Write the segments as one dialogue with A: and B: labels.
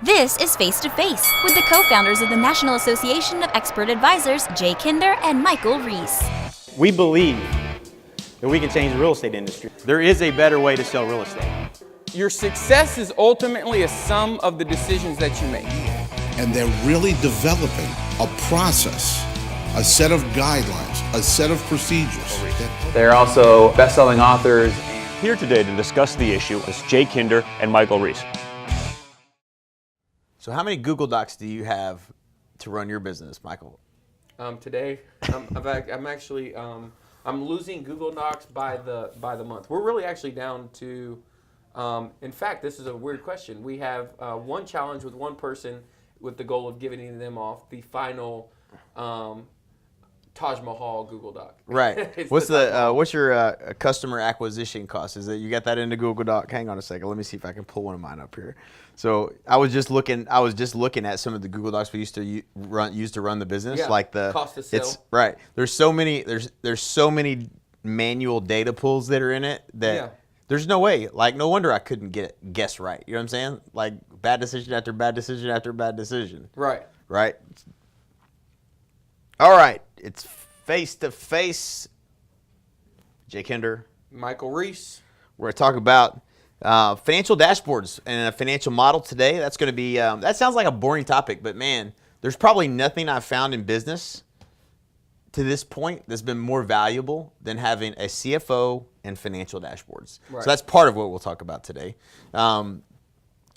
A: This is Face to Face with the co-founders of the National Association of Expert Advisors, Jay Kinder and Michael Reese.
B: We believe that we can change the real estate industry. There is a better way to sell real estate.
C: Your success is ultimately a sum of the decisions that you make.
D: And they're really developing a process, a set of guidelines, a set of procedures.
E: They're also best-selling authors.
B: Here today to discuss the issue is Jay Kinder and Michael Reese.
F: So how many Google Docs do you have to run your business, Michael?
C: Today, I'm losing Google Docs by the month. We're really actually down to, in fact, this is a weird question. We have one challenge with one person with the goal of giving them off the final Taj Mahal Google Doc.
F: Right. What's your customer acquisition cost? Is that you got that into Google Doc? Hang on a second. Let me see if I can pull one of mine up here. So I was just looking at some of the Google Docs we used to run the business, like the
C: cost of sale.
F: It's right. There's so many manual data pulls that are in it that there's no way. Like no wonder I couldn't guess right. You know what I'm saying? Like bad decision after bad decision after bad decision.
C: Right.
F: Right. All right. It's Face to Face. Jay Kinder,
C: Michael Reese.
F: We're going to talk about financial dashboards and a financial model today. That's going to be, that sounds like a boring topic, but man, there's probably nothing I've found in business to this point that's been more valuable than having a CFO and financial dashboards. Right. So that's part of what we'll talk about today.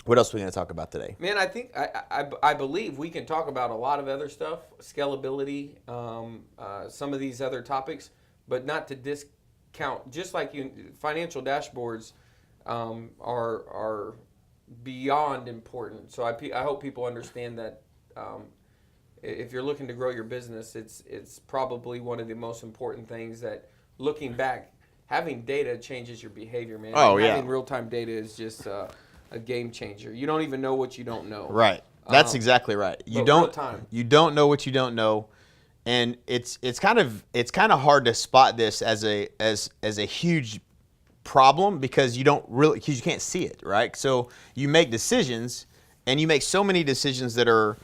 F: What else are we going to talk about today?
C: Man, I think I believe we can talk about a lot of other stuff, scalability, some of these other topics, but not to discount. Just like financial dashboards are beyond important. So I hope people understand that if you're looking to grow your business, it's probably one of the most important things. That looking back, having data changes your behavior, man.
F: Oh, yeah.
C: Having real-time data is just a game changer. You don't even know what you don't know.
F: Right. That's exactly right. You don't know what you don't know, and it's kind of hard to spot this as a huge problem because you can't see it, right? So you make decisions, and you make so many decisions that are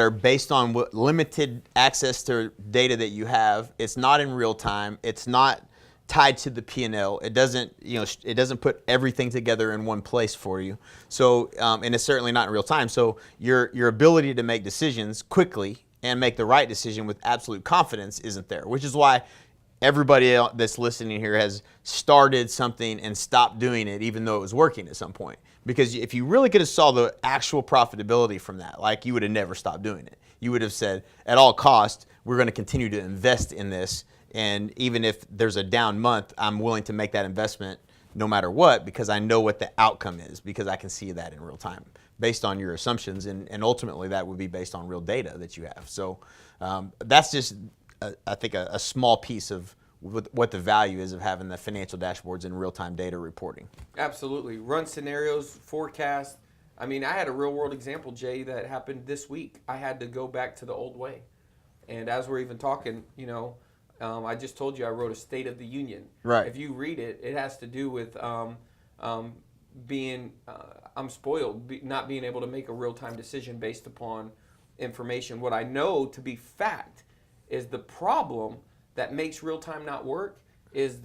F: based on what limited access to data that you have. It's not in real time. It's not tied to the P&L. It doesn't put everything together in one place for you. So, and it's certainly not in real time. So your ability to make decisions quickly and make the right decision with absolute confidence isn't there, which is why everybody that's listening here has started something and stopped doing it even though it was working at some point. Because if you really could have saw the actual profitability from that, like you would have never stopped doing it. You would have said, at all costs, we're going to continue to invest in this. And even if there's a down month, I'm willing to make that investment no matter what because I know what the outcome is because I can see that in real time based on your assumptions. And ultimately, that would be based on real data that you have. So that's just, I think, a small piece of what the value is of having the financial dashboards and real-time data reporting.
C: Absolutely. Run scenarios, forecast. I mean, I had a real-world example, Jay, that happened this week. I had to go back to the old way. And as we're even talking, I just told you I wrote a State of the Union.
F: Right.
C: If you read it, it has to do with being, I'm spoiled, not being able to make a real-time decision based upon information. What I know to be fact is the problem that makes real-time not work is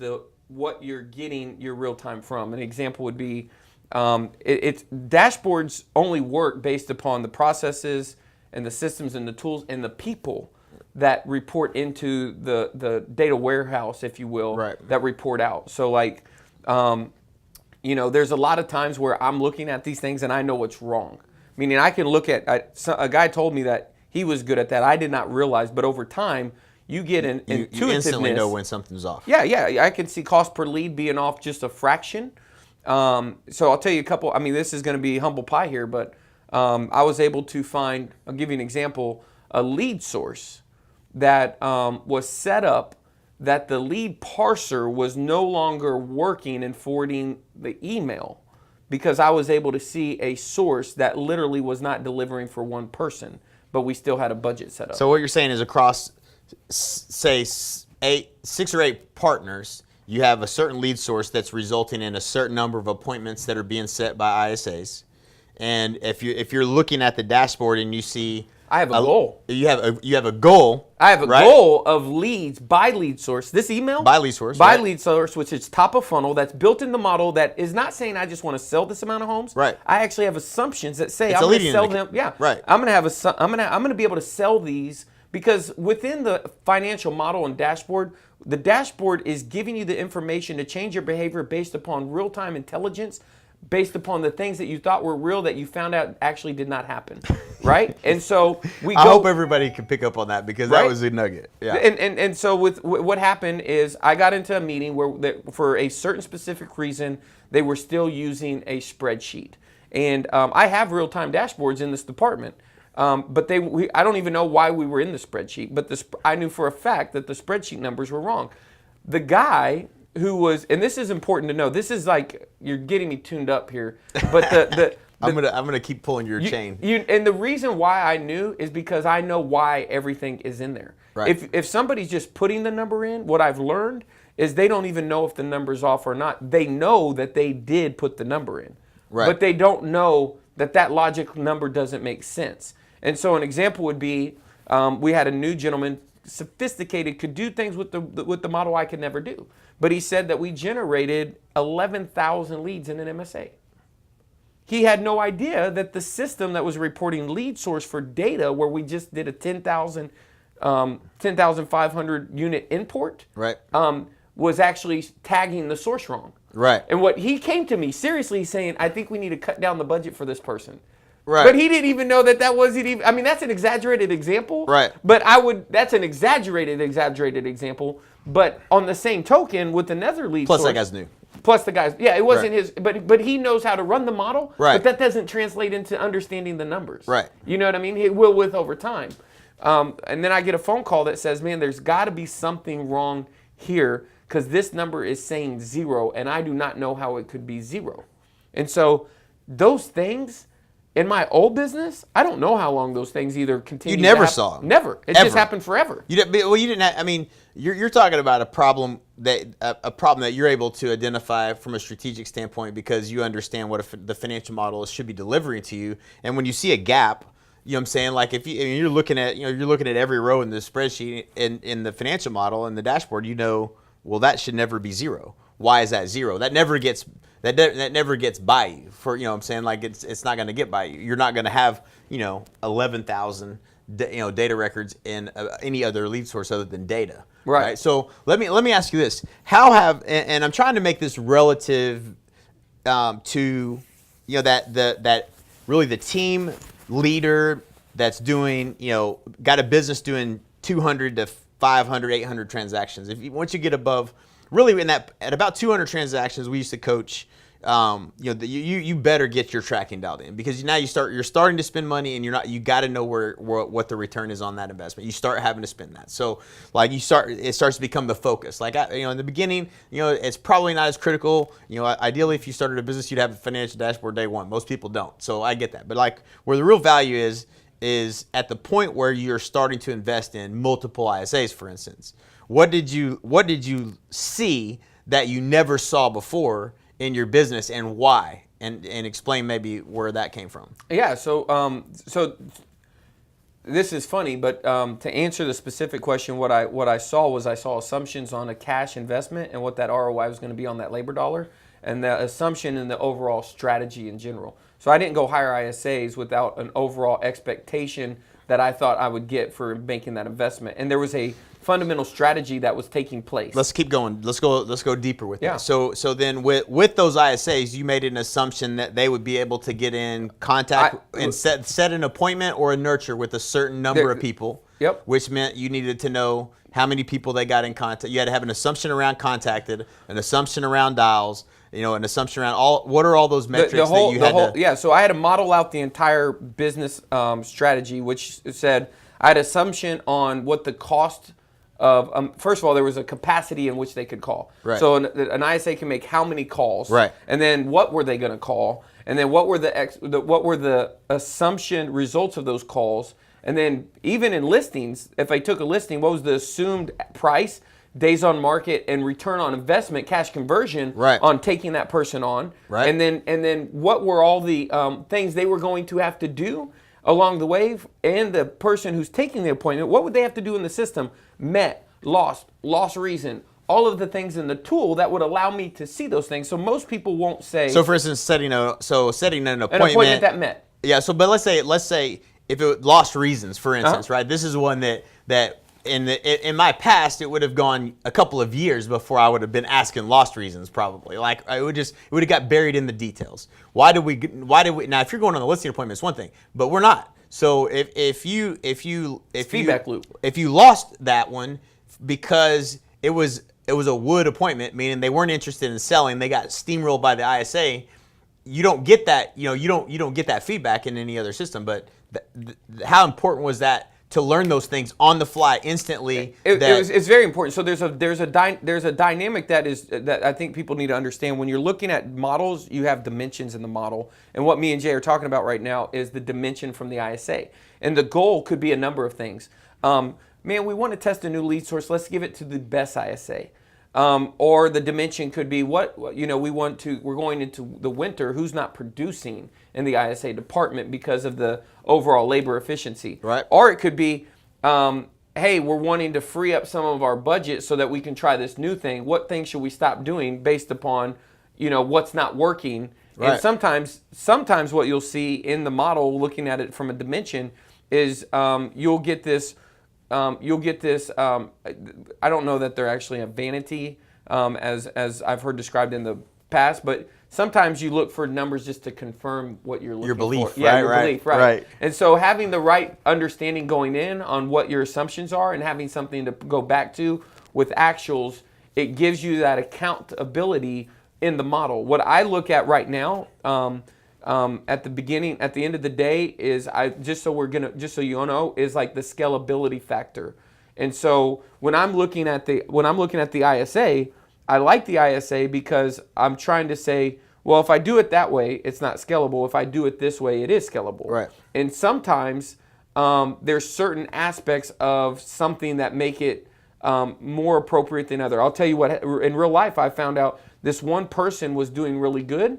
C: what you're getting your real-time from. An example would be, it's dashboards only work based upon the processes and the systems and the tools and the people that report into the data warehouse, if you will,
F: right,
C: that report out. So like, there's a lot of times where I'm looking at these things and I know what's wrong. Meaning I can look at, a guy told me that he was good at that. I did not realize, but over time, you get an intuitiveness.
F: You instantly know when something's off.
C: Yeah. I can see cost per lead being off just a fraction. So I'll tell you a couple, this is going to be humble pie here, but I was able to find, I'll give you an example, a lead source that was set up that the lead parser was no longer working and forwarding the email because I was able to see a source that literally was not delivering for one person, but we still had a budget set up.
F: So what you're saying is across, say, 6 or 8 partners, you have a certain lead source that's resulting in a certain number of appointments that are being set by ISAs. And if you're looking at the dashboard and you see
C: I have a goal.
F: You have a goal.
C: I have a goal of leads by lead source. This email?
F: By lead source.
C: By lead source, which is top of funnel, that's built in the model that is not saying I just want to sell this amount of homes.
F: Right.
C: I actually have assumptions that say
F: It's
C: I'm going to sell them.
F: indicator.
C: Yeah.
F: Right.
C: I'm going to be able to sell these because within the financial model and dashboard, the dashboard is giving you the information to change your behavior based upon real-time intelligence, based upon the things that you thought were real that you found out actually did not happen, right? And so
F: I hope everybody can pick up on that because that was a nugget. Yeah.
C: And so with what happened is I got into a meeting where for a certain specific reason they were still using a spreadsheet, and I have real-time dashboards in this department. But I don't even know why we were in the spreadsheet, but I knew for a fact that the spreadsheet numbers were wrong. The guy who was, and this is important to know, this is like, you're getting me tuned up here, but
F: I'm gonna keep pulling your chain.
C: And the reason why I knew is because I know why everything is in there.
F: Right.
C: If somebody's just putting the number in, what I've learned is they don't even know if the number's off or not. They know that they did put the number in, but they don't know that logic number doesn't make sense. And so an example would be, we had a new gentleman, sophisticated, could do things with the model I could never do. But he said that we generated 11,000 leads in an MSA. He had no idea that the system that was reporting lead source for data, where we just did a 10,500 unit import, was actually tagging the source wrong.
F: Right.
C: And what he came to me seriously saying, I think we need to cut down the budget for this person.
F: Right.
C: But he didn't even know that wasn't even, I mean, that's an exaggerated example.
F: Right.
C: But that's an exaggerated example. But on the same token, with another lead
F: Plus
C: source.
F: that guy's new.
C: Plus the guy's, yeah, it wasn't his, but he knows how to run the model.
F: Right.
C: But that doesn't translate into understanding the numbers.
F: Right.
C: You know what I mean? It will with over time. And then I get a phone call that says, man, there's got to be something wrong here because this number is saying 0, and I do not know how it could be 0. And so those things, in my old business, I don't know how long those things either continue.
F: You never saw them.
C: Never. It
F: Ever.
C: just happened forever.
F: You didn't. I mean, you're talking about a problem that you're able to identify from a strategic standpoint because you understand what the financial model should be delivering to you. And when you see a gap, you know what I'm saying? Like if you're looking at every row in the spreadsheet in the financial model and the dashboard, well, that should never be 0. Why is that 0? That never gets by you. For you know what I'm saying, like it's not going to get by you. You're not going to have 11,000 data records in any other lead source other than data.
C: Right.
F: So let me ask you this: and I'm trying to make this relative to that really the team leader that's doing got a business doing 200 to 500, 800 transactions. Once you get above. Really, at about 200 transactions, we used to coach. You better get your tracking dialed in because now you're starting to spend money and you got to know what the return is on that investment. You start having to spend that. So like it starts to become the focus. Like in the beginning, it's probably not as critical. Ideally, if you started a business, you'd have a financial dashboard day one. Most people don't. So I get that. But like where the real value is at the point where you're starting to invest in multiple ISAs, for instance. What did you see that you never saw before in your business and why? And explain maybe where that came from. Yeah.
C: So this is funny, but to answer the specific question, what I saw assumptions on a cash investment and what that ROI was going to be on that labor dollar, and the assumption in the overall strategy in general. So I didn't go hire ISAs without an overall expectation that I thought I would get for making that investment, and there was a fundamental strategy that was taking place.
F: Let's keep going. Let's go deeper with that. So then with those ISAs, you made an assumption that they would be able to get in contact and set an appointment or a nurture with a certain number of people.
C: Yep.
F: Which meant you needed to know how many people they got in contact. You had to have an assumption around contacted, an assumption around dials, an assumption around what are all those metrics that you had to...
C: Yeah, so I had to model out the entire business strategy, which said I had assumption on what the cost of, first of all, there was a capacity in which they could call.
F: Right.
C: So an ISA can make how many calls,
F: right?
C: And then what were they going to call? And then what were the assumption results of those calls? And then even in listings, if I took a listing, what was the assumed price? days on market and return on investment, cash conversion on taking that person on.
F: Right.
C: And then what were all the things they were going to have to do along the way, and the person who's taking the appointment, what would they have to do in the system? Met, lost reason, all of the things in the tool that would allow me to see those things. So most people won't say.
F: So for instance, setting an appointment.
C: An appointment that met.
F: Yeah. So, but let's say if it lost reasons, for instance, right? This is one that in my past it would have gone a couple of years before I would have been asking lost reasons, probably. Like it would have got buried in the details. Why did we now? If you're going on the listing appointment, it's one thing, but we're not. So if
C: feedback loop.
F: If you lost that one because it was a wood appointment, meaning they weren't interested in selling, they got steamrolled by the ISA. You don't get that. You don't get that feedback in any other system. But how important was that to learn those things on the fly instantly?
C: It's very important. So there's a dynamic that I think people need to understand. When you're looking at models, you have dimensions in the model, and what me and Jay are talking about right now is the dimension from the ISA, and the goal could be a number of things. Man, we want to test a new lead source. Let's give it to the best ISA. Or the dimension could be we're going into the winter, who's not producing in the ISA department because of the overall labor efficiency.
F: Right.
C: Or it could be, hey, we're wanting to free up some of our budget so that we can try this new thing. What things should we stop doing based upon, what's not working?
F: Right.
C: And sometimes what you'll see in the model, looking at it from a dimension, is you'll get this. I don't know that they're actually a vanity, as I've heard described in the past, but sometimes you look for numbers just to confirm what you're looking
F: your belief,
C: for. Yeah, your belief, right.
F: Right.
C: And so having the right understanding going in on what your assumptions are and having something to go back to with actuals, it gives you that accountability in the model. What I look at right now, at the end of the day, is just so you know, is like the scalability factor. And so when I'm looking at the ISA, I like the ISA because I'm trying to say, well, if I do it that way, it's not scalable. If I do it this way, it is scalable.
F: Right.
C: And sometimes there's certain aspects of something that make it more appropriate than other. I'll tell you what, in real life, I found out this one person was doing really good.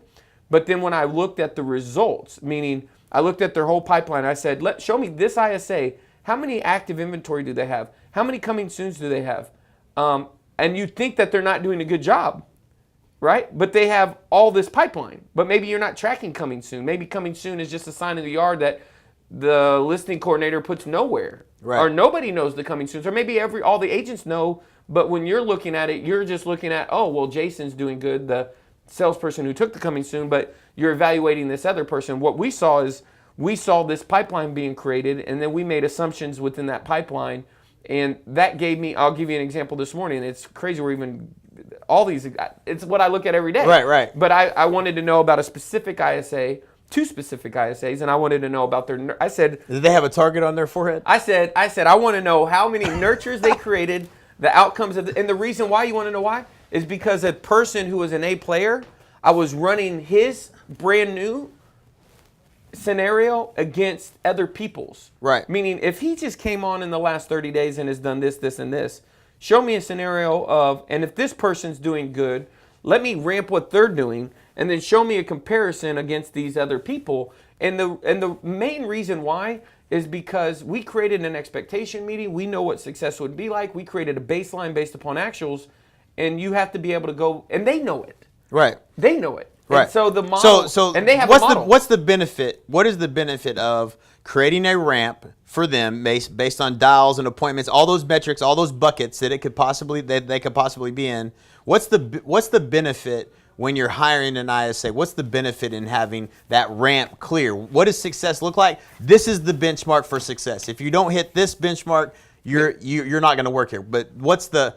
C: But then when I looked at the results, meaning I looked at their whole pipeline, I said, show me this ISA. How many active inventory do they have? How many coming soons do they have? And you think that they're not doing a good job, right? But they have all this pipeline. But maybe you're not tracking coming soon. Maybe coming soon is just a sign in the yard that the listing coordinator puts nowhere.
F: Right.
C: Or nobody knows the coming soons. Or maybe all the agents know, but when you're looking at it, you're just looking at, oh, well, Jason's doing good, the salesperson who took the coming soon, but you're evaluating this other person. What we saw is this pipeline being created, and then we made assumptions within that pipeline, and that gave me, I'll give you an example this morning. It's crazy we're even, all these, it's what I look at every day.
F: Right.
C: But I wanted to know about a specific ISA, two specific ISAs, and I wanted to know about I said,
F: did they have a target on their forehead?
C: I said, I want to know how many nurtures they created, the outcomes of and the reason why. You want to know why? Is because a person who was an A player, I was running his brand new scenario against other people's.
F: Right.
C: Meaning, if he just came on in the last 30 days and has done this, this, and this, show me a scenario of, and if this person's doing good, let me ramp what they're doing, and then show me a comparison against these other people. And the main reason why is because we created an expectation meeting. We know what success would be like. We created a baseline based upon actuals. And you have to be able to go, and they know it.
F: Right.
C: They know it.
F: Right.
C: And so the model,
F: so
C: and they have a model.
F: What's the benefit? What is the benefit of creating a ramp for them based on dials and appointments, all those metrics, all those buckets that they could possibly be in? What's the benefit when you're hiring an ISA? What's the benefit in having that ramp clear? What does success look like? This is the benchmark for success. If you don't hit this benchmark, you're not going to work here. But what's the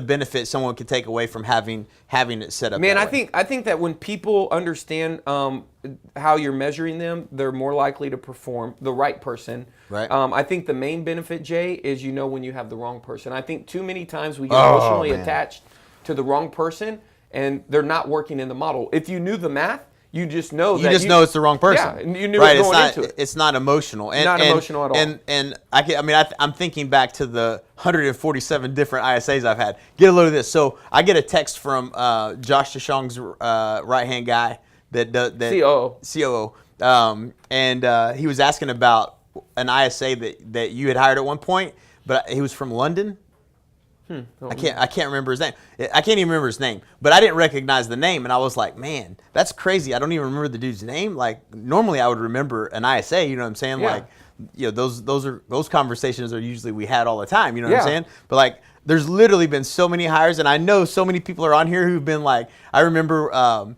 F: benefit someone could take away from having it set up?
C: Man,
F: that way?
C: I think that when people understand how you're measuring them, they're more likely to perform. The right person.
F: Right.
C: I think the main benefit, Jay, is when you have the wrong person. I think too many times we get emotionally attached to the wrong person, and they're not working in the model. If you knew the math, You just know
F: you just know it's the wrong person.
C: Yeah, and you knew
F: right.
C: it going
F: it's not,
C: into it.
F: It's not emotional. And,
C: not emotional at all.
F: And I'm thinking back to the 147 different ISAs I've had. Get a load of this. So I get a text from Josh DeShong's right-hand guy that COO. And he was asking about an ISA that you had hired at one point, but he was from London. I can't remember his name. I can't even remember his name, but I didn't recognize the name, and I was like, man, that's crazy. I don't even remember the dude's name. Like normally I would remember an ISA, you know what I'm saying?
C: Yeah.
F: Like, those conversations are usually we had all the time, you know what I'm saying? But like there's literally been so many hires, and I know so many people are on here who've been like, I remember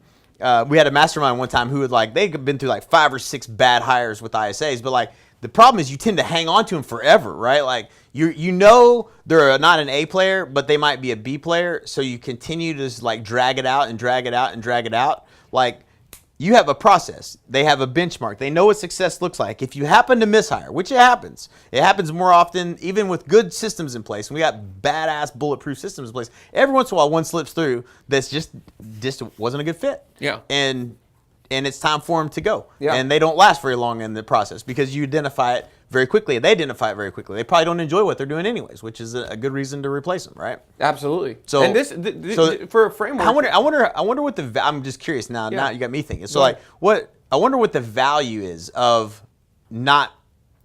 F: we had a mastermind one time who had like, they'd been through like 5 or 6 bad hires with ISAs, but like the problem is you tend to hang on to them forever, right? Like you know they're not an A player, but they might be a B player, so you continue to like drag it out and drag it out and drag it out. Like you have a process. They have a benchmark. They know what success looks like. If you happen to mishire, which it happens more often, even with good systems in place, and we got badass bulletproof systems in place, every once in a while one slips through that's just wasn't a good fit.
C: Yeah.
F: And it's time for them to go.
C: Yeah.
F: And they don't last very long in the process because you identify it very quickly. They identify it very quickly. They probably don't enjoy what they're doing anyways, which is a good reason to replace them, right?
C: Absolutely.
F: So,
C: and this for a framework.
F: I wonder what I'm just curious now. Yeah. Now you got me thinking. So I wonder what the value is of not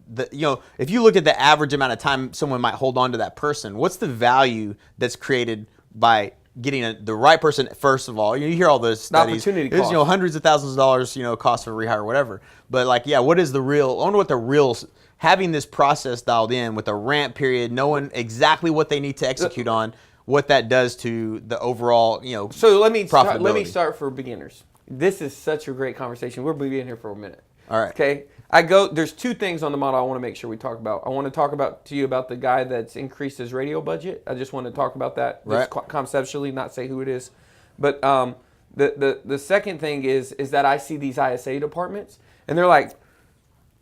F: if you look at the average amount of time someone might hold on to that person, what's the value that's created by getting the right person, first of all? You hear all those studies.
C: Opportunity
F: There's,
C: cost.
F: hundreds of thousands of dollars, cost for rehire or whatever. But like, what is the real, I wonder what the real, having this process dialed in with a ramp period, knowing exactly what they need to execute on, what that does to the overall,
C: So let me
F: profitability.
C: start for beginners. This is such a great conversation. We'll be in here for a minute.
F: All right.
C: Okay. There's 2 things on the model I want to make sure we talk about. I want to talk to you about the guy that's increased his radio budget. I just want to talk about that just conceptually, not say who it is. But the second thing is that I see these ISA departments, and they're like,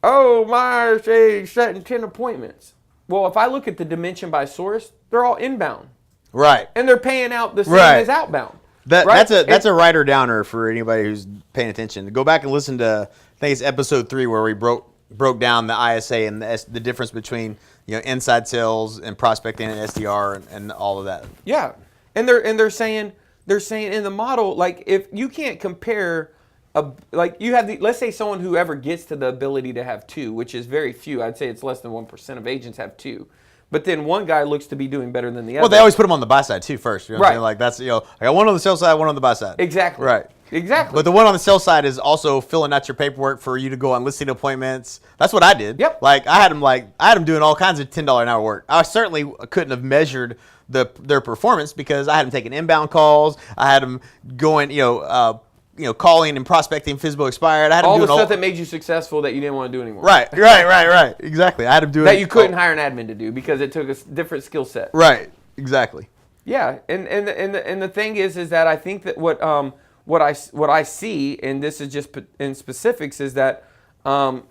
C: oh, my ISA is setting 10 appointments. Well, if I look at the dimension by source, they're all inbound.
F: Right.
C: And they're paying out the same as outbound.
F: That's a writer downer for anybody who's paying attention. Go back and listen to, I think it's episode 3 where we broke down the ISA and the difference between inside sales and prospecting and SDR and all of that.
C: Yeah, and they're saying in the model, like, if you can't compare you have let's say someone who ever gets to the ability to have 2, which is very few. I'd say it's less than 1% of agents have 2. But then one guy looks to be doing better than the other.
F: Well, they always put them on the buy side too first. You know what I'm saying?
C: Right.
F: Like that's I got one on the sell side, one on the buy side.
C: Exactly.
F: Right.
C: Exactly.
F: But the one on the sell side is also filling out your paperwork for you to go on listing appointments. That's what I did.
C: Yep.
F: Like I had them doing all kinds of $10 an hour work. I certainly couldn't have measured their performance because I had them taking inbound calls. I had them going, calling and prospecting FSBO expired. I had
C: all
F: them
C: the
F: doing
C: stuff that made you successful that you didn't want to do anymore.
F: Right. Exactly. I had them doing
C: that you couldn't hire an admin to do because it took a different skill set.
F: Right. Exactly.
C: Yeah, and the thing is that I think that what I see, and this is just in specifics, is that from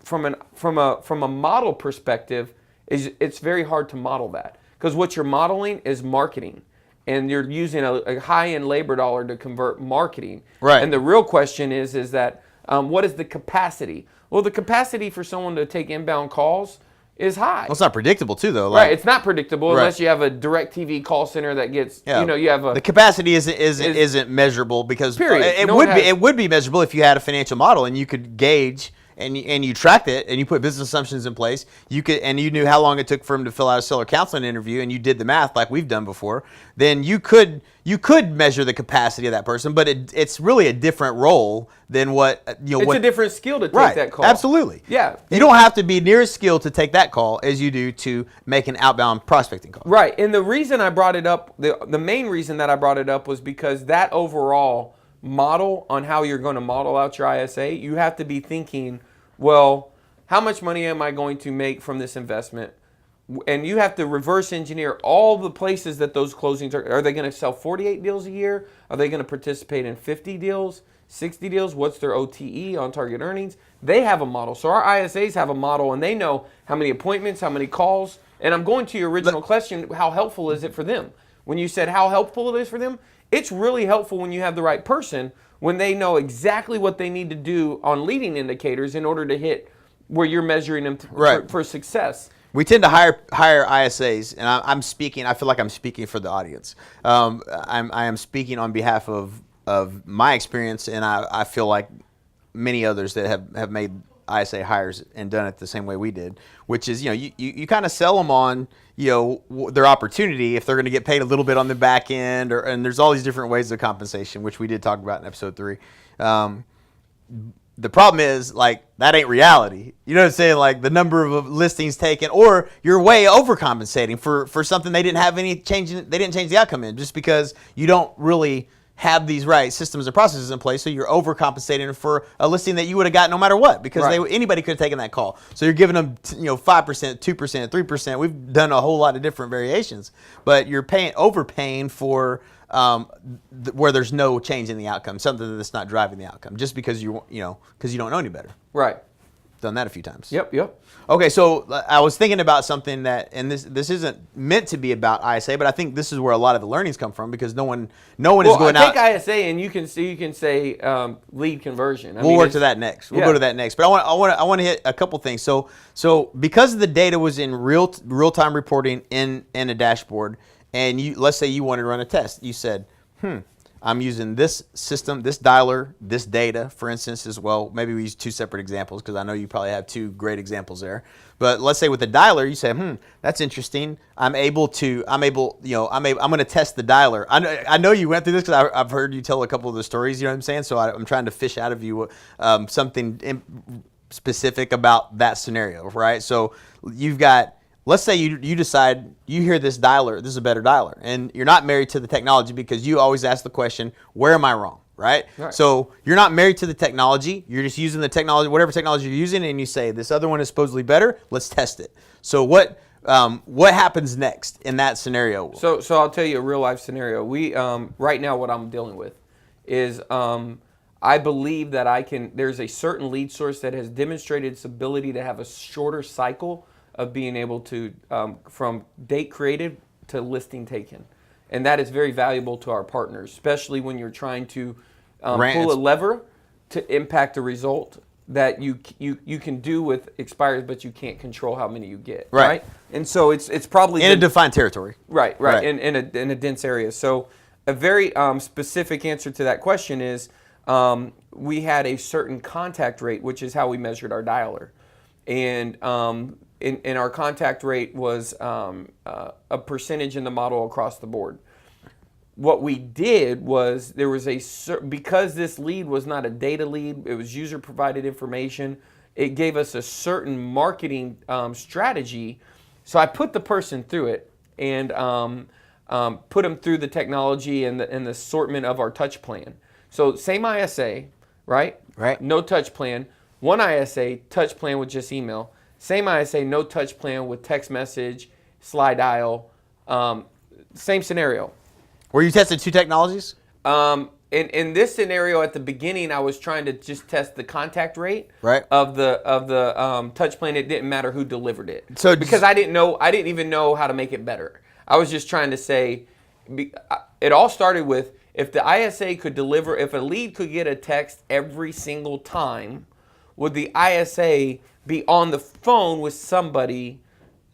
C: a model perspective, it's very hard to model that because what you're modeling is marketing. And you're using a high-end labor dollar to convert marketing.
F: Right.
C: And the real question is that what is the capacity? Well, the capacity for someone to take inbound calls is high.
F: Well, it's not predictable too, though.
C: Right. It's not predictable unless you have a direct TV call center that gets.
F: Yeah.
C: You have a.
F: The capacity isn't measurable because
C: Period.
F: it would be measurable if you had a financial model and you could gauge. And you tracked it, and you put business assumptions in place. You knew how long it took for him to fill out a seller counseling interview, and you did the math like we've done before. Then you could measure the capacity of that person, but it's really a different role than what
C: It's a different skill to take that call.
F: Absolutely.
C: Yeah.
F: You don't have to be near as skilled to take that call as you do to make an outbound prospecting call.
C: Right. And the reason I brought it up, the main reason that I brought it up was because that overall model on how you're going to model out your ISA, you have to be thinking, well, how much money am I going to make from this investment? And you have to reverse engineer all the places that those closings are. Are they going to sell 48 deals a year? Are they going to participate in 50 deals, 60 deals? What's their OTE, on target earnings? They have a model. So our ISAs have a model, and they know how many appointments, how many calls. And I'm going to your original question, how helpful is it for them? When you said how helpful it is for them, it's really helpful when you have the right person. when they know exactly what they need to do on leading indicators in order to hit where you're measuring them for success.
F: We tend to hire ISAs, and I'm speaking. I feel like I'm speaking for the audience. I am speaking on behalf of my experience, and I feel like many others that have made ISA hires and done it the same way we did, which is, you kind of sell them on, their opportunity if they're going to get paid a little bit on the back end, and there's all these different ways of compensation, which we did talk about in episode 3. The problem is, like, that ain't reality. You know what I'm saying? Like, the number of listings taken, or you're way overcompensating for something they didn't have any change in, they didn't change the outcome in, just because you don't really have these right systems and processes in place. So you're overcompensating for a listing that you would have got no matter what, because anybody could have taken that call. So you're giving them 5%, 2%, 3%. We've done a whole lot of different variations, but you're overpaying for where there's no change in the outcome, something that's not driving the outcome, just because you don't know any better.
C: Right.
F: Done that a few times.
C: Yep.
F: Okay, so I was thinking about something that, and this isn't meant to be about ISA, but I think this is where a lot of the learnings come from, because no one is going out.
C: Take ISA and you can say lead conversion.
F: We'll work to that next. We'll go to that next. But I want to hit a couple things. So because the data was in real-time reporting in a dashboard, and let's say you wanted to run a test, you said, I'm using this system, this dialer, this data, for instance, as well. Maybe we use 2 separate examples, because I know you probably have 2 great examples there. But let's say with the dialer, you say, that's interesting. I'm going to test the dialer. I know you went through this, because I've heard you tell a couple of the stories. You know what I'm saying? So I'm trying to fish out of you something specific about that scenario, right? So you've got. Let's say you decide you hear this dialer, this is a better dialer, and you're not married to the technology, because you always ask the question, where am I wrong, right? So you're not married to the technology, you're just using the technology, whatever technology you're using, and you say, this other one is supposedly better, let's test it. So what happens next in that scenario?
C: So I'll tell you a real life scenario. We right now what I'm dealing with is I believe that there's a certain lead source that has demonstrated its ability to have a shorter cycle of being able to, from date created to listing taken. And that is very valuable to our partners, especially when you're trying to pull a lever to impact a result that you can do with expires, but you can't control how many you get. Right? And so it's probably
F: in a defined territory.
C: Right. In a dense area. So a very specific answer to that question is we had a certain contact rate, which is how we measured our dialer. And in our contact rate was a percentage in the model across the board. What we did was because this lead was not a data lead, it was user provided information, it gave us a certain marketing strategy. So I put the person through it and put them through the technology and the assortment of our touch plan. So same ISA, right? No touch plan. One ISA, touch plan with just email. Same ISA, no touch plan with text message, slide dial. Same scenario.
F: Were you testing 2 technologies?
C: In this scenario, at the beginning, I was trying to just test the contact rate of the touch plan. It didn't matter who delivered it, because I didn't even know how to make it better. I was just trying to say, it all started with, if the ISA could deliver, if a lead could get a text every single time, would the ISA be on the phone with somebody,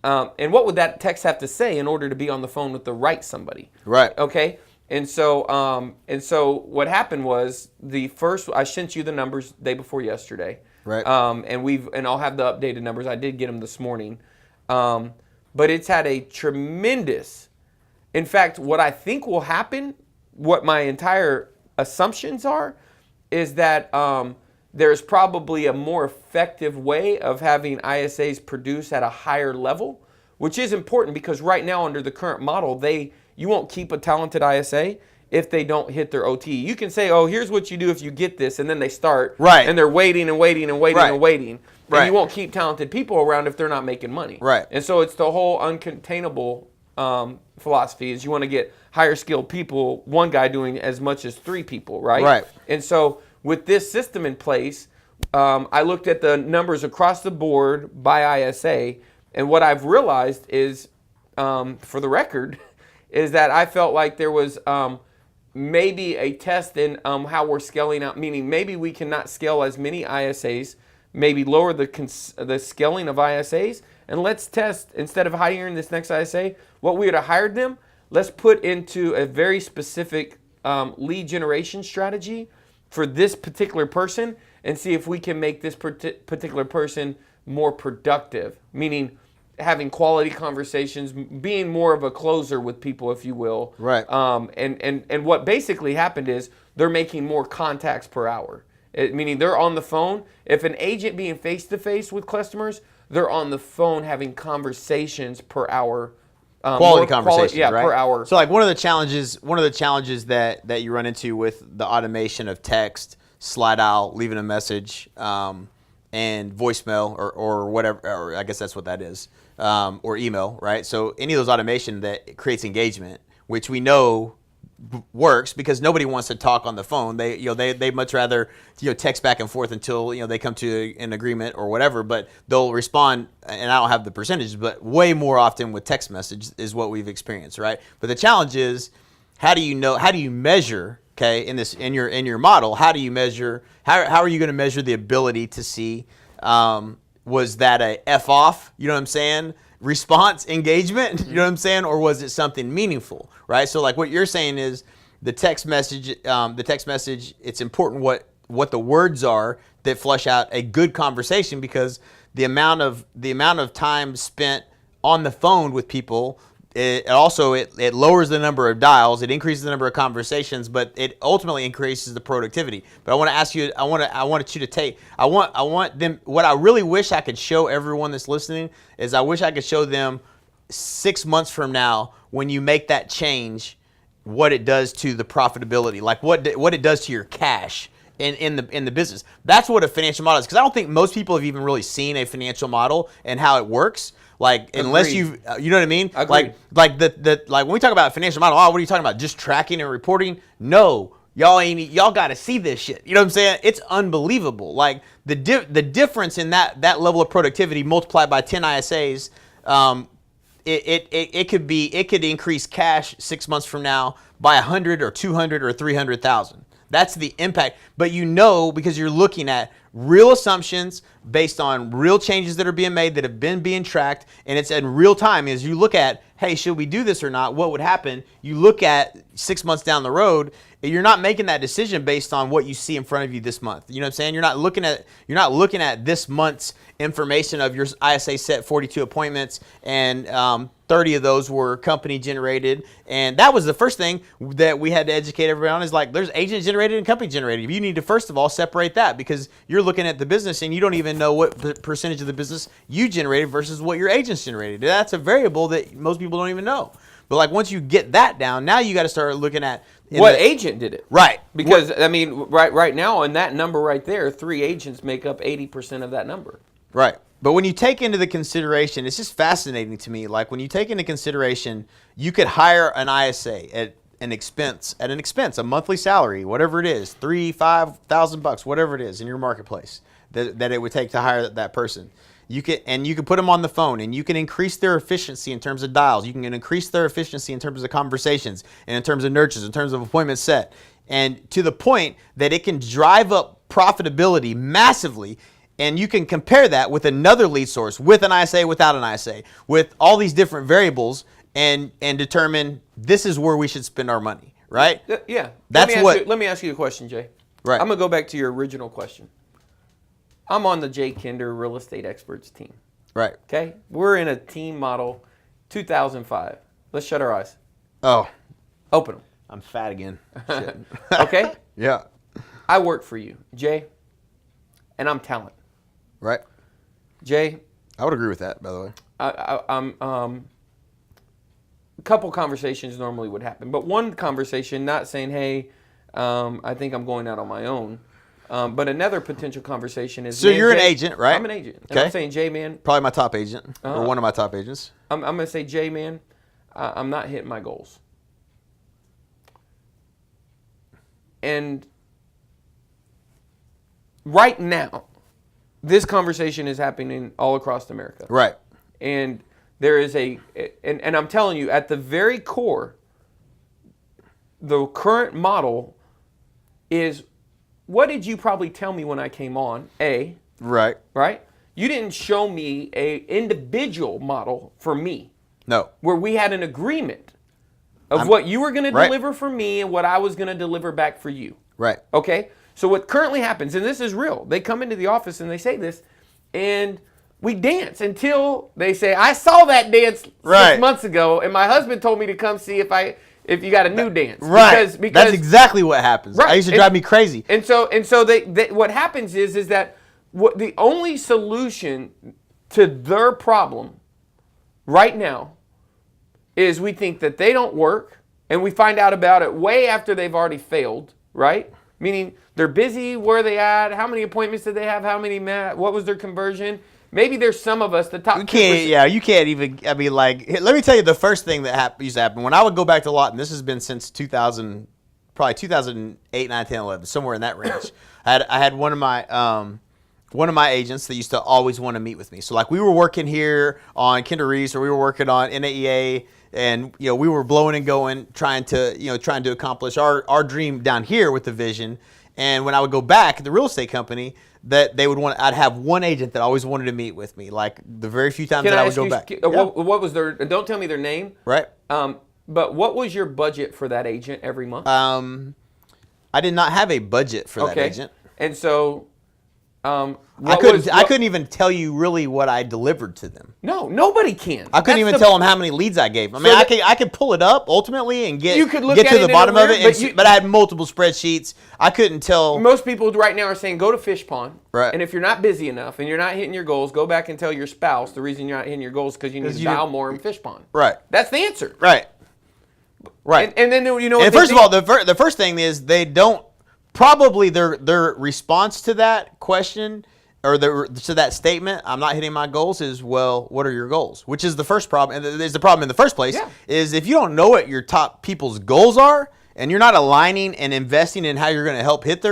C: and what would that text have to say in order to be on the phone with the right somebody?
F: Right.
C: Okay. And so what happened was, I sent you the numbers day before yesterday.
F: Right.
C: And I'll have the updated numbers. I did get them this morning. But it's had a tremendous, in fact, what I think will happen, what my entire assumptions are, is that there's probably a more effective way of having ISAs produce at a higher level, which is important, because right now under the current model, you won't keep a talented ISA if they don't hit their OT. You can say, oh, here's what you do if you get this, and then they start, and they're waiting and waiting and waiting and waiting. And you won't keep talented people around if they're not making money.
F: Right.
C: And so it's the whole uncontainable philosophy is you want to get higher skilled people, one guy doing as much as 3 people, right?
F: Right.
C: And so with this system in place, I looked at the numbers across the board by ISA, and what I've realized is, for the record, is that I felt like there was maybe a test in how we're scaling out, meaning maybe we cannot scale as many ISAs, maybe lower the scaling of ISAs, and let's test, instead of hiring this next ISA, what we would have hired them, let's put into a very specific lead generation strategy for this particular person and see if we can make this particular person more productive, meaning having quality conversations, being more of a closer with people, if you will.
F: Right.
C: And what basically happened is they're making more contacts per hour. Meaning they're on the phone. If an agent being face-to-face with customers, they're on the phone having conversations per hour.
F: Quality conversations, right?
C: Per hour.
F: So like one of the challenges that you run into with the automation of text, slide out, leaving a message, and voicemail or whatever, or I guess that's what that is, or email, right? So any of those automation that creates engagement, which we know works because nobody wants to talk on the phone. They much rather text back and forth until they come to an agreement or whatever. But they'll respond, and I don't have the percentages, but way more often with text message is what we've experienced, right? But the challenge is, how do you measure? Okay, in your model, how do you measure? How are you going to measure the ability to see? Was that a F off? You know what I'm saying? Response engagement, you know what I'm saying? Or was it something meaningful, right? So like what you're saying is the text message, it's important what the words are that flush out a good conversation, because the amount of time spent on the phone with people, it lowers the number of dials, it increases the number of conversations, but it ultimately increases the productivity. But I want to ask you, I want them, what I really wish I could show everyone that's listening is I wish I could show them 6 months from now, when you make that change, what it does to the profitability, like what it does to your cash in the business. That's what a financial model is, because I don't think most people have even really seen a financial model and how it works. Like, unless you know what I mean?
C: Agreed.
F: Like when we talk about financial model, what are you talking about? Just tracking and reporting? No, y'all got to see this shit. You know what I'm saying? It's unbelievable. Like the difference in that level of productivity multiplied by 10 ISAs, it could increase cash 6 months from now by 100 or 200 or 300,000. That's the impact. But because you're looking at real assumptions based on real changes that are being made, that have been being tracked, and it's in real time. As you look at, hey, should we do this or not? What would happen? You look at 6 months down the road. You're not making that decision based on what you see in front of you this month. You know what I'm saying? You're not looking at this month's information of your ISA set 42 appointments, and 30 of those were company generated. And that was the first thing that we had to educate everybody on, is like, there's agent generated and company generated. You need to first of all separate that, because you're looking at the business and you don't even know what percentage of the business you generated versus what your agents generated. That's a variable that most people don't even know. But like, once you get that down, now you got to start looking at
C: what agent did it.
F: Right.
C: Because right now on that number right there, 3 agents make up 80% of that number.
F: Right. But when you take into the consideration, it's just fascinating to me. Like, when you take into consideration, you could hire an ISA at an expense, a monthly salary, whatever it is, $3,000-$5,000, whatever it is in your marketplace that it would take to hire that person. You can put them on the phone, and you can increase their efficiency in terms of dials. You can increase their efficiency in terms of conversations, and in terms of nurtures, in terms of appointments set, and to the point that it can drive up profitability massively. And you can compare that with another lead source, with an ISA, without an ISA, with all these different variables, and determine this is where we should spend our money, right?
C: Yeah.
F: That's
C: let me ask you a question, Jay.
F: Right.
C: I'm going to go back to your original question. I'm on the Jay Kinder Real Estate Experts team.
F: Right.
C: Okay? We're in a team model, 2005. Let's shut our eyes.
F: Oh.
C: Open them.
F: I'm fat again.
C: Okay?
F: Yeah.
C: I work for you, Jay, and I'm talent.
F: Right.
C: Jay,
F: I would agree with that, by the way.
C: a couple conversations normally would happen, but one conversation, not saying, hey, I think I'm going out on my own, but another potential conversation is,
F: so you're Jay, an agent, right?
C: I'm an agent. And I'm saying, Jay, man.
F: Probably my top agent, or one of my top agents.
C: I'm going to say, Jay, man, I'm not hitting my goals. And right now, this conversation is happening all across America.
F: Right.
C: And there is and I'm telling you, at the very core, the current model is, what did you probably tell me when I came on?
F: Right.
C: You didn't show me a individual model for me.
F: No.
C: Where we had an agreement of what you were going to deliver for me and what I was going to deliver back for you.
F: Right.
C: Okay? So what currently happens, and this is real, they come into the office and they say this, and we dance until they say, I saw that dance 6 months ago, and my husband told me to come see if you got a new dance.
F: Right. Because that's exactly what happens.
C: Right.
F: I used to drive me crazy.
C: And so they what happens is that the only solution to their problem right now is we think that they don't work, and we find out about it way after they've already failed, right? Meaning they're busy, where are they at, how many appointments did they have, what was their conversion? Maybe there's some of us, the top 2%.
F: You can't even, I mean, like, let me tell you the first thing that used to happen. When I would go back to Lawton, this has been since 2000, probably 2008, 9, 10, 11, somewhere in that range. I had one of my agents that used to always want to meet with me. So, like, we were working here on Kinder Reese, or we were working on NAEA, and, you know, we were blowing and going, trying to accomplish our dream down here with the vision. And when I would go back at the real estate company, I'd have one agent that always wanted to meet with me, like the very few times that I would go back.
C: What was their, don't tell me their name.
F: Right.
C: But what was your budget for that agent every month?
F: I did not have a budget for that agent.
C: And so,
F: I couldn't even tell you really what I delivered to them.
C: No, nobody can.
F: I couldn't even tell them how many leads I gave them. I mean, I could pull it up ultimately and get to the bottom of it, but I had multiple spreadsheets. I couldn't tell.
C: Most people right now are saying go to Fish Pond.
F: Right.
C: And if you're not busy enough and you're not hitting your goals, go back and tell your spouse the reason you're not hitting your goals is because you need to dial more in Fish Pond.
F: Right.
C: That's the answer.
F: Right. Right.
C: And then you know.
F: And first of all, the first thing is they don't. Probably their response to that question or to that statement, I'm not hitting my goals, is, well, what are your goals? Which is the first problem. And is the problem in the first place is if you don't know what your top people's goals are and you're not aligning and investing in how you're going to help hit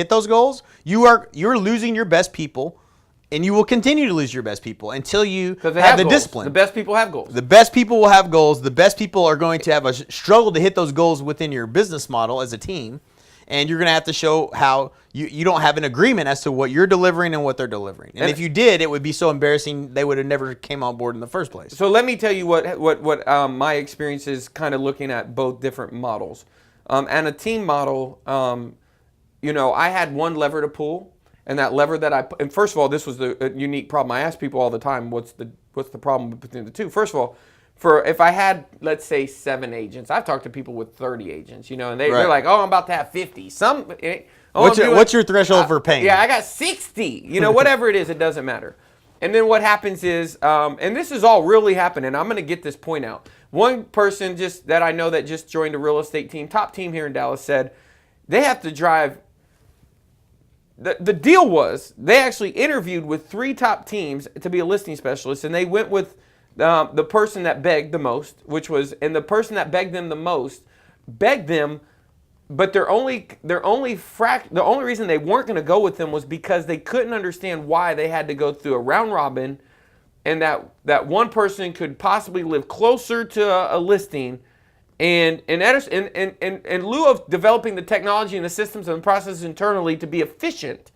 F: those goals, you're losing your best people, and you will continue to lose your best people until you have the discipline.
C: The best people have goals.
F: The best people will have goals. The best people are going to have a struggle to hit those goals within your business model as a team. And you're going to have to show how you don't have an agreement as to what you're delivering and what they're delivering. And if you did, it would be so embarrassing they would have never came on board in the first place.
C: So let me tell you what my experience is kind of looking at both different models. And a team model, I had one lever to pull, and that lever that and first of all, this was the unique problem. I ask people all the time, what's the problem between the two? First of all, if I had, let's say, 7 agents, I've talked to people with 30 agents, and they're like, oh, I'm about to have 50.
F: What's your threshold for pain?
C: Yeah, I got 60. Whatever it is, it doesn't matter. And then what happens is, and this is all really happening. I'm going to get this point out. One person that I know that just joined a real estate team, top team here in Dallas, said they have to drive. The deal was they actually interviewed with 3 top teams to be a listing specialist, and they went with the person that begged the most, and the person that begged them the most begged them, but the only reason they weren't going to go with them was because they couldn't understand why they had to go through a round robin, and that one person could possibly live closer to a listing, and in lieu of developing the technology and the systems and the processes internally to be efficient,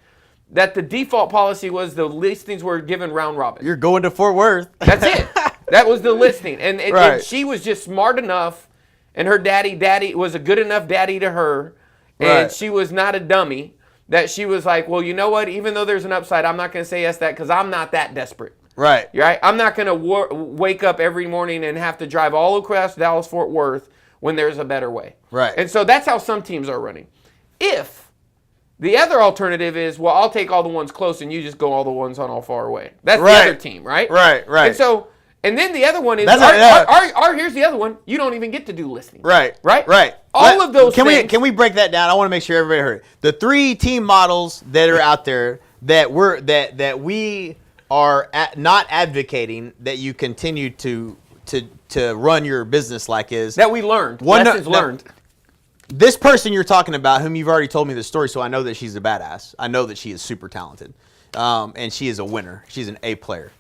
C: that the default policy was the listings were given round robin.
F: You're going to Fort Worth.
C: That's it. That was the listing. And she was just smart enough, and her daddy was a good enough daddy to her, and she was not a dummy, that she was like, well, you know what? Even though there's an upside, I'm not going to say yes to that because I'm not that desperate.
F: Right.
C: Right? I'm not going to wake up every morning and have to drive all across Dallas-Fort Worth when there's a better way.
F: Right.
C: And so that's how some teams are running. If the other alternative is, well, I'll take all the ones close and you just go all the ones on all far away. That's the other team, right?
F: Right.
C: And then the other one is, here's the other one. You don't even get to do listings.
F: Right.
C: All of those things.
F: Can we break that down? I want to make sure everybody heard it. The 3 team models that are out there that we are not advocating that you continue to run your business like is.
C: That we learned. Lessons learned.
F: This person you're talking about, whom you've already told me the story, so I know that she's a badass. I know that she is super talented. And she is a winner. She's an A player.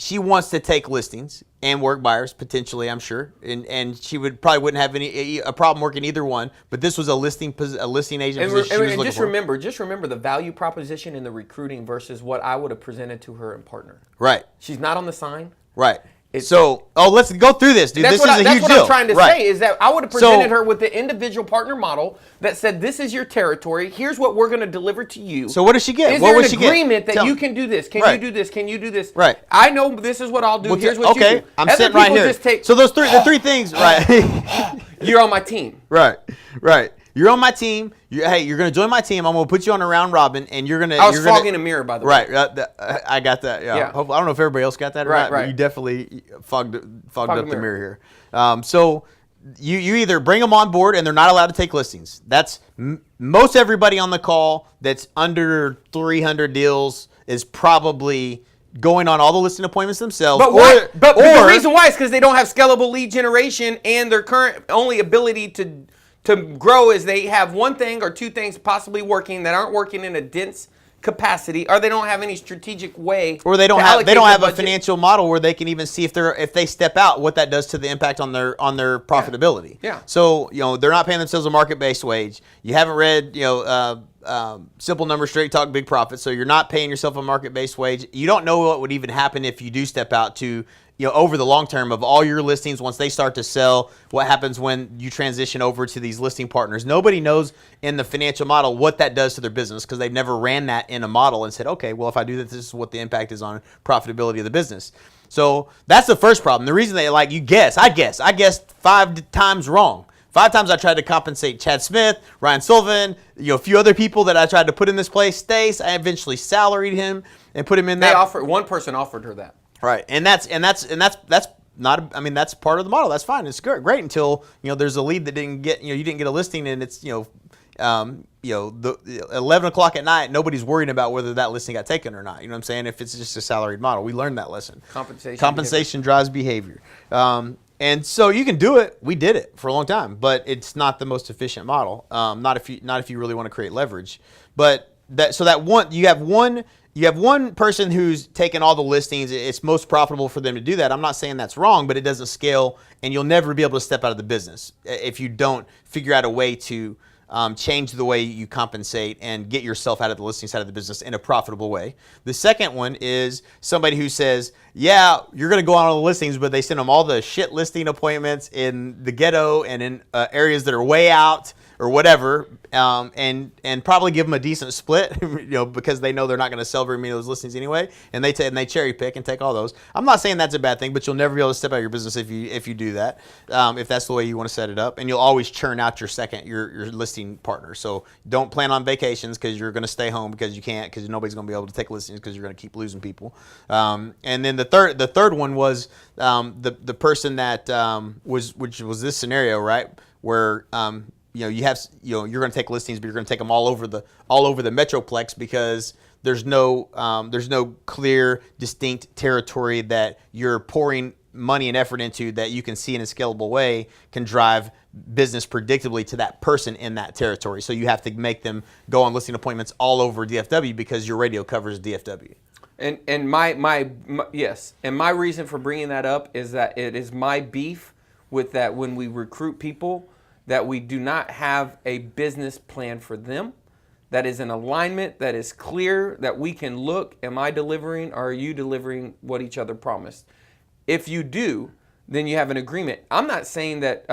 F: she wants to take listings and work buyers potentially, I'm sure, and she wouldn't have a problem working either one. But this was a listing agent position she was looking for.
C: Just remember the value proposition in the recruiting versus what I would have presented to her in partner.
F: Right.
C: She's not on the sign.
F: Right. Let's go through this, dude. This is a huge deal.
C: That's what I'm trying to say is that I would have presented her with the individual partner model that said, this is your territory. Here's what we're going to deliver to you.
F: So what does she get?
C: Is
F: what
C: there
F: would
C: an
F: she
C: agreement
F: get?
C: that you can do this? Can you do this? Can you do this?
F: Right.
C: I know this is what I'll do.
F: Well,
C: Here's what you do.
F: I'm sitting right here. So the three things, right?
C: You're on my team.
F: Right. You're on my team. You're going to join my team. I'm going to put you on a round robin, and you're going to.
C: I was fogging a mirror, by the way.
F: Right. I got that. Yeah. I don't know if everybody else got that or not, but you definitely fogged up the mirror here. So you either bring them on board, and they're not allowed to take listings. That's most everybody on the call that's under 300 deals is probably going on all the listing appointments themselves.
C: But the reason why is because they don't have scalable lead generation, and their current only ability to grow is they have one thing or two things possibly working that aren't working in a dense capacity, or they don't have any strategic way,
F: or they don't have a financial model where they can even see if they step out, what that does to the impact on their profitability.
C: Yeah.
F: So they're not paying themselves a market-based wage. You haven't read Simple Numbers, Straight Talk, Big Profit. So you're not paying yourself a market-based wage. You don't know what would even happen if you do step out to over the long term of all your listings. Once they start to sell, what happens when you transition over to these listing partners? Nobody knows in the financial model what that does to their business because they've never ran that in a model and said, okay, well, if I do this is what the impact is on profitability of the business. So that's the first problem. The reason I guessed 5 times wrong. 5 times I tried to compensate Chad Smith, Ryan Sullivan, a few other people that I tried to put in this place. Stace, I eventually salaried him and put him in
C: One person offered her that.
F: Right, and that's not. I mean, that's part of the model. That's fine. It's great until there's a lead that didn't get you didn't get a listing, and it's the 11 o'clock at night. Nobody's worrying about whether that listing got taken or not. You know what I'm saying? If it's just a salaried model, we learned that lesson. Compensation drives behavior. And so you can do it. We did it for a long time, but it's not the most efficient model. Not if you really want to create leverage. But you have one person who's taken all the listings. It's most profitable for them to do that. I'm not saying that's wrong, but it doesn't scale, and you'll never be able to step out of the business if you don't figure out a way to change the way you compensate and get yourself out of the listing side of the business in a profitable way. The second one is somebody who says, yeah, you're going to go on all the listings, but they send them all the shit listing appointments in the ghetto and in areas that are way out or whatever, and probably give them a decent split, because they know they're not going to sell very many of those listings anyway, and they cherry pick and take all those. I'm not saying that's a bad thing, but you'll never be able to step out of your business if you do that, if that's the way you want to set it up, and you'll always churn out your listing partner. So don't plan on vacations because you're going to stay home because you can't, because nobody's going to be able to take listings because you're going to keep losing people. And then the third one was the person that which was this scenario, right, where you're going to take listings, but you're going to take them all over the metroplex because there's no clear, distinct territory that you're pouring money and effort into that you can see in a scalable way can drive business predictably to that person in that territory. So you have to make them go on listing appointments all over DFW because your radio covers DFW.
C: And my reason for bringing that up is that it is my beef with that when we recruit people, that we do not have a business plan for them that is in alignment, that is clear, that we can look, am I delivering or are you delivering what each other promised? If you do, then you have an agreement. I'm not saying that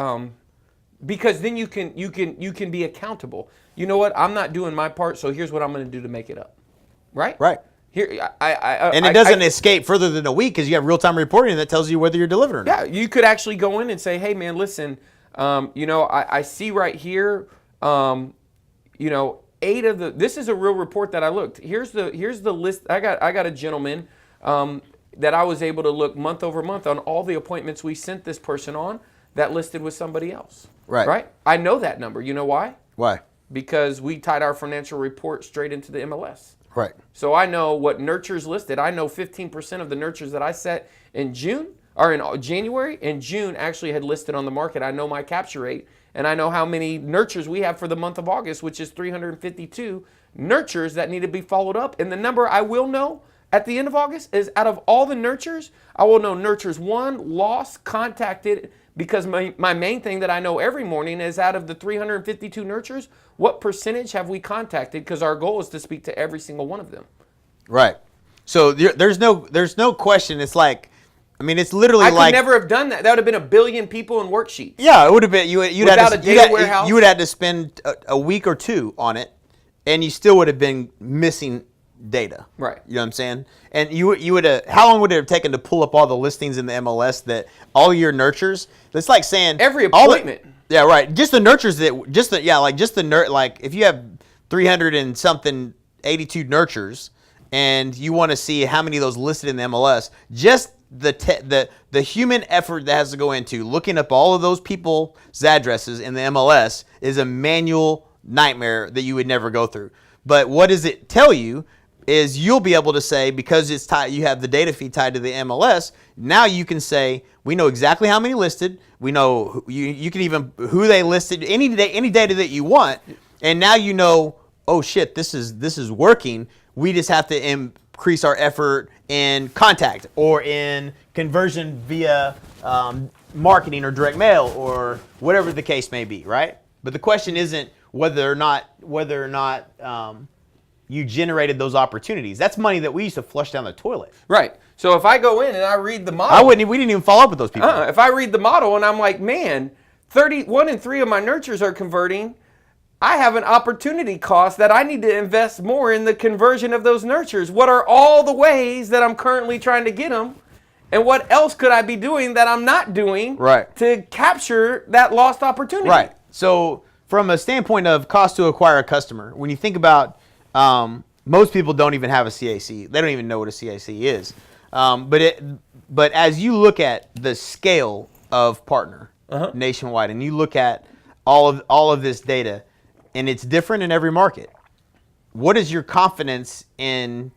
C: because then you can be accountable. You know what? I'm not doing my part, so here's what I'm going to do to make it up. Right?
F: Right.
C: Here,
F: and it doesn't escape further than a week because you have real-time reporting that tells you whether you're delivering or not.
C: Yeah, you could actually go in and say, hey, man, listen, I see right here, 8 of the, this is a real report that I looked. Here's the list. I got a gentleman that I was able to look month over month on all the appointments we sent this person on that listed with somebody else. Right? I know that number. You know why?
F: Why?
C: Because we tied our financial report straight into the MLS.
F: Right.
C: So I know what nurtures listed. I know 15% of the nurtures that I set in June or in January and June actually had listed on the market. I know my capture rate, and I know how many nurtures we have for the month of August, which is 352 nurtures that need to be followed up. And the number I will know at the end of August is out of all the nurtures, I will know nurtures won, lost, contacted, because my main thing that I know every morning is out of the 352 nurtures, what percentage have we contacted? Because our goal is to speak to every single one of them.
F: Right. So there's no question. It's like, I mean, it's literally
C: I
F: like
C: could never have done that. That would have been 1 billion people in worksheets.
F: Yeah, it would have been. You'd
C: Without
F: have
C: a data warehouse?
F: You would have to spend a week or two on it, and you still would have been missing data.
C: Right.
F: You know what I'm saying? And you would have. How long would it have taken to pull up all the listings in the MLS that all your nurtures? It's like saying
C: every appointment.
F: Yeah, right. Just the nurtures like if you have 300 and something 82 nurtures, and you want to see how many of those listed in the MLS, just the human effort that has to go into looking up all of those people's addresses in the MLS is a manual nightmare that you would never go through. But what does it tell you is you'll be able to say, because it's tied, you have the data feed tied to the MLS, now you can say, we know exactly how many listed, we know you can even who they listed, any data that you want, and now you know, oh shit, this is working. We just have to increase our effort in contact or in conversion via marketing or direct mail or whatever the case may be, right? But the question isn't whether or not you generated those opportunities. That's money that we used to flush down the toilet.
C: Right. So if I go in and I read the model,
F: we didn't even follow up with those people.
C: If I read the model and I'm like, man, 31 and 3 of my nurtures are converting, I have an opportunity cost that I need to invest more in the conversion of those nurtures. What are all the ways that I'm currently trying to get them? And what else could I be doing that I'm not doing to capture that lost opportunity?
F: Right. So from a standpoint of cost to acquire a customer, when you think about most people don't even have a CAC. They don't even know what a CAC is. But as you look at the scale of partner nationwide, and you look at all of this data, and it's different in every market. What is your confidence in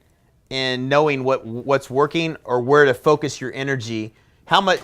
F: knowing what's working or where to focus your energy? How much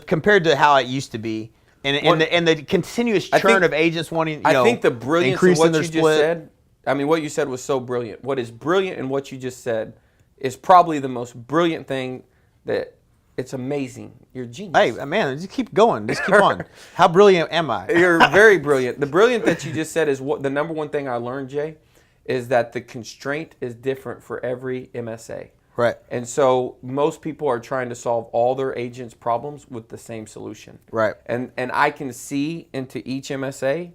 F: compared to how it used to be, and the continuous churn of agents wanting
C: I think the brilliance of what you
F: just
C: said. I mean, what you said was so brilliant. What is brilliant in what you just said is probably the most brilliant thing that it's amazing. You're a genius.
F: Hey, man, just keep going. Just keep on. How brilliant am I?
C: You're very brilliant. The brilliant that you just said is what the number one thing I learned, Jay, is that the constraint is different for every MSA.
F: Right.
C: And so most people are trying to solve all their agents' problems with the same solution.
F: Right.
C: And I can see into each MSA,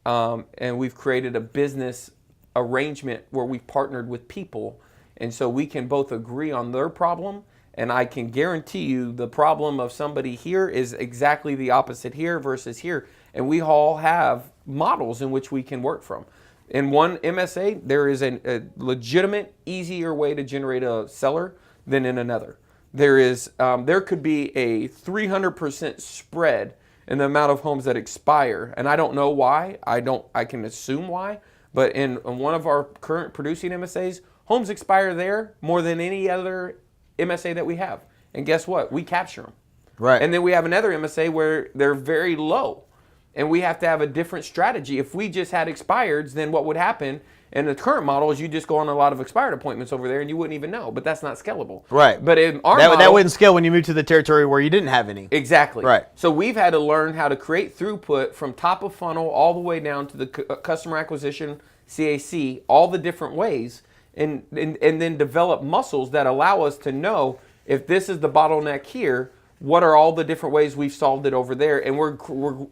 C: and we've created a business arrangement where we partnered with people, and so we can both agree on their problem, and I can guarantee you the problem of somebody here is exactly the opposite here versus here, and we all have models in which we can work from. In one MSA, there is a legitimate, easier way to generate a seller than in another. There could be a 300% spread in the amount of homes that expire, and I don't know why. I can assume why. But in one of our current producing MSAs, homes expire there more than any other MSA that we have. And guess what? We capture them.
F: Right.
C: And then we have another MSA where they're very low. And we have to have a different strategy. If we just had expireds, then what would happen in the current model is you just go on a lot of expired appointments over there and you wouldn't even know. But that's not scalable.
F: Right.
C: But in our
F: that
C: model,
F: wouldn't scale when you move to the territory where you didn't have any.
C: Exactly.
F: Right.
C: So we've had to learn how to create throughput from top of funnel all the way down to the customer acquisition, CAC, all the different ways, and then develop muscles that allow us to know if this is the bottleneck here, what are all the different ways we've solved it over there, and we're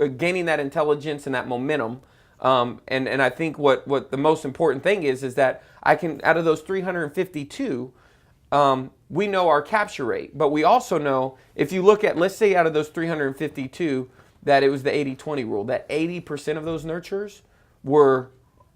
C: gaining that intelligence and that momentum. And I think what the most important thing is that I can, out of those 352, we know our capture rate, but we also know if you look at, let's say out of those 352, that it was the 80-20 rule, that 80% of those nurtures were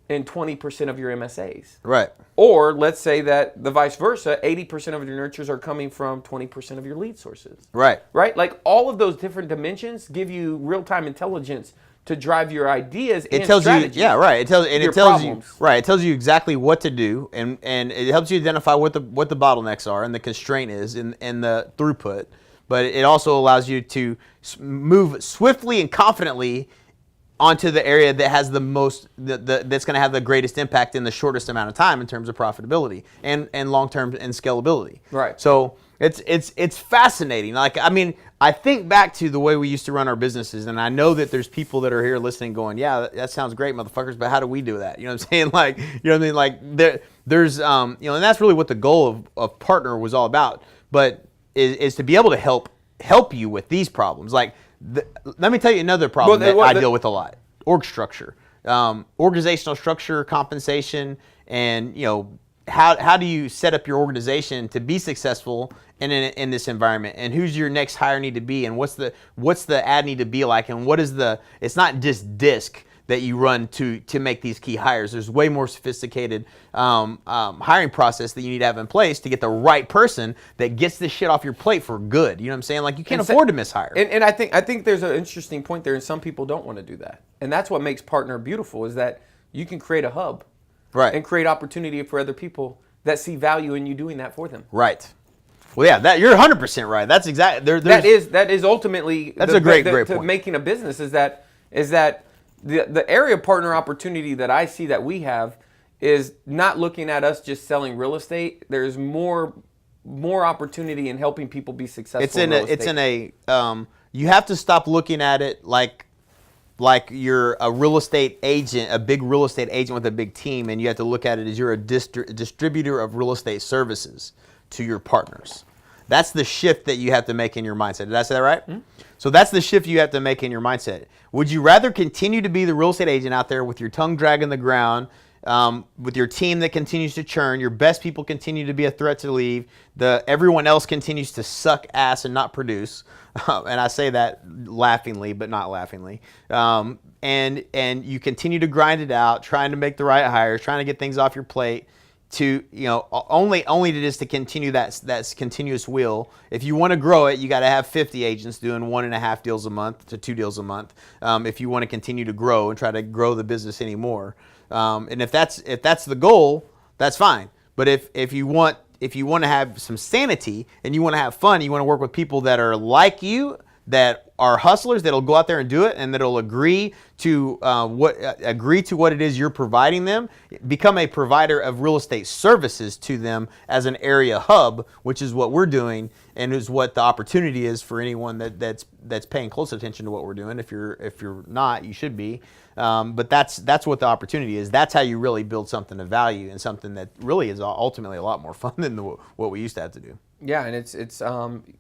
C: in 20% of your MSAs.
F: Right.
C: Or let's say that the vice versa, 80% of your nurtures are coming from 20% of your lead sources.
F: Right.
C: Right? Like all of those different dimensions give you real-time intelligence to drive your ideas and strategies.
F: Yeah, right. It tells
C: problems.
F: you right. It tells you exactly what to do, and it helps you identify what the bottlenecks are and the constraint is in the throughput. But it also allows you to move swiftly and confidently onto the area that has the most, that's going to have the greatest impact in the shortest amount of time in terms of profitability and long-term and scalability.
C: Right.
F: So it's fascinating. Like, I mean, I think back to the way we used to run our businesses, and I know that there's people that are here listening going, yeah, that sounds great, motherfuckers, but how do we do that? You know what I'm saying? Like, you know what I mean? Like, there's, you know, and that's really what the goal of Partner was all about, but is to be able to help you with these problems. Like, let me tell you another problem that I deal with a lot. Org structure. Organizational structure, compensation, and, you know, how do you set up your organization to be successful in this environment, and who's your next hire need to be, and what's the ad need to be like, and what is it's not just disc that you run to make these key hires. There's way more sophisticated hiring process that you need to have in place to get the right person that gets this shit off your plate for good. You know what I'm saying? Like, you can't afford to miss hire.
C: And I think there's an interesting point there, and some people don't want to do that. And that's what makes Partner beautiful, is that you can create a hub,
F: right,
C: and create opportunity for other people that see value in you doing that for them.
F: Right. Well, yeah, that you're 100% right. That's exactly
C: that is ultimately
F: that's a great point.
C: To making a business is that the area partner opportunity that I see that we have is not looking at us just selling real estate. There's more opportunity in helping people be successful.
F: You have to stop looking at it like you're a real estate agent, a big real estate agent with a big team, and you have to look at it as you're a distributor of real estate services to your partners. That's the shift that you have to make in your mindset. Did I say that right? Mm-hmm. So that's the shift you have to make in your mindset. Would you rather continue to be the real estate agent out there with your tongue dragging the ground, with your team that continues to churn, your best people continue to be a threat to leave, everyone else continues to suck ass and not produce, and I say that laughingly, but not laughingly, and you continue to grind it out, trying to make the right hires, trying to get things off your plate, to, you know, only to just to continue that continuous wheel. If you want to grow it, you got to have 50 agents doing 1.5 deals a month to 2 deals a month. If you want to continue to grow and try to grow the business anymore, and if that's the goal, that's fine. But if you want to have some sanity and you want to have fun, you want to work with people that are like you, that are hustlers, that'll go out there and do it, and that'll agree to what it is you're providing them. Become a provider of real estate services to them as an area hub, which is what we're doing, and is what the opportunity is for anyone that's paying close attention to what we're doing. If you're not, you should be. But that's what the opportunity is. That's how you really build something of value, and something that really is ultimately a lot more fun than what we used to have to do.
C: Yeah, and it's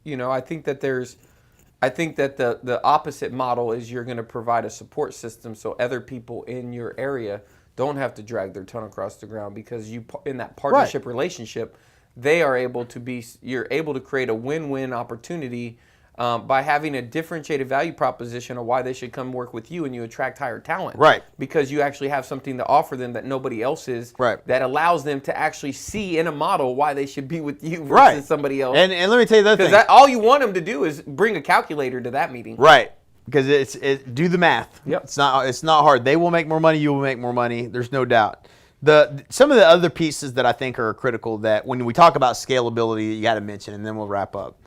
C: you know, I think that the opposite model is you're going to provide a support system so other people in your area don't have to drag their tongue across the ground, because you, in that partnership relationship, you're able to create a win-win opportunity by having a differentiated value proposition of why they should come work with you, and you attract higher talent.
F: Right.
C: Because you actually have something to offer them that nobody else is.
F: Right.
C: That allows them to actually see in a model why they should be with you versus somebody else.
F: And let me tell you the other thing.
C: Because all you want them to do is bring a calculator to that meeting.
F: Right. Because do the math.
C: Yep.
F: It's not hard. They will make more money. You will make more money. There's no doubt. Some of the other pieces that I think are critical, that when we talk about scalability, you got to mention, and then we'll wrap up.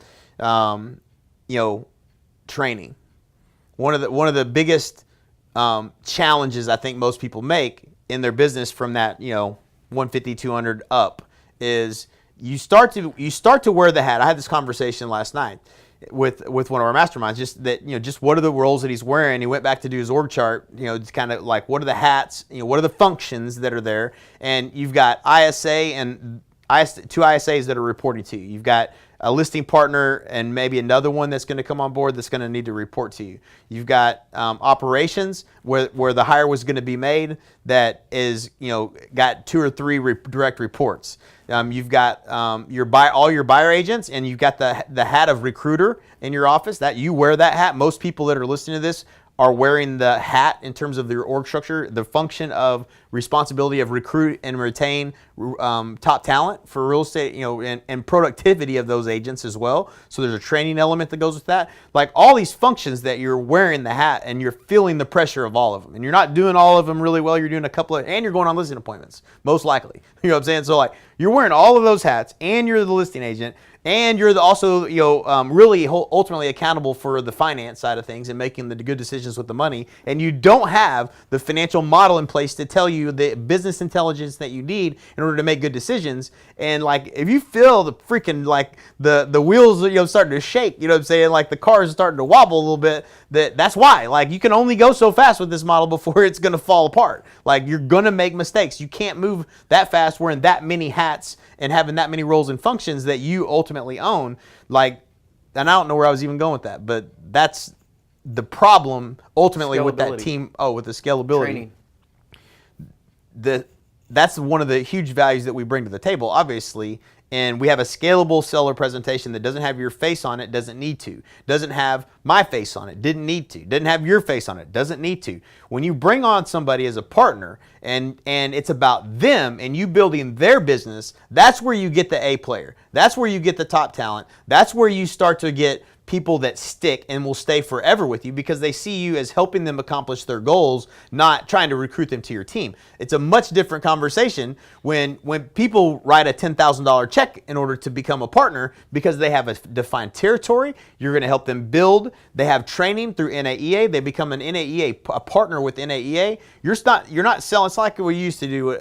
F: You know, training. One of the biggest challenges I think most people make in their business from that, you know, 150, 200 up, is you start to wear the hat. I had this conversation last night with one of our masterminds, just what are the roles that he's wearing. He went back to do his org chart, you know, it's kind of like, what are the hats, you know, what are the functions that are there, and you've got ISA and two ISAs that are reporting to you. You've got a listing partner and maybe another one that's going to come on board that's going to need to report to you. You've got operations where the hire was going to be made, that is, you know, got 2 or 3 direct reports. You've got all your buyer agents, and you've got the hat of recruiter in your office. That you wear that hat. Most people that are listening to this are wearing the hat in terms of their org structure, the function of responsibility of recruit and retain top talent for real estate, you know, and productivity of those agents as well. So there's a training element that goes with that. Like, all these functions that you're wearing the hat, and you're feeling the pressure of all of them, and you're not doing all of them really well. You're doing a couple and you're going on listing appointments, most likely. You know what I'm saying? So, like, You're wearing all of those hats, and you're the listing agent, and you're also, really ultimately accountable for the finance side of things and making the good decisions with the money. And you don't have the financial model in place to tell you the business intelligence that you need in order to make good decisions. And like, if you feel the freaking like the wheels, starting to shake, you know what I'm saying? Like the car is starting to wobble a little bit. That's why. Like, you can only go so fast with this model before it's going to fall apart. Like, you're going to make mistakes. You can't move that fast wearing that many hats and having that many roles and functions that you ultimately own. Like, and I don't know where I was even going with that, but that's the problem ultimately with that team. Oh, with the scalability. Training. That's one of the huge values that we bring to the table, obviously. And we have a scalable seller presentation that doesn't have your face on it, doesn't need to. Doesn't have my face on it, didn't need to. Doesn't have your face on it, doesn't need to. When you bring on somebody as a partner and it's about them and you building their business, that's where you get the A player. That's where you get the top talent. That's where you start to get people that stick and will stay forever with you because they see you as helping them accomplish their goals, not trying to recruit them to your team. It's a much different conversation when people write a $10,000 check in order to become a partner because they have a defined territory. You're going to help them build. They have training through NAEA. They become an NAEA, a partner with NAEA. You're not selling. It's like we used to do.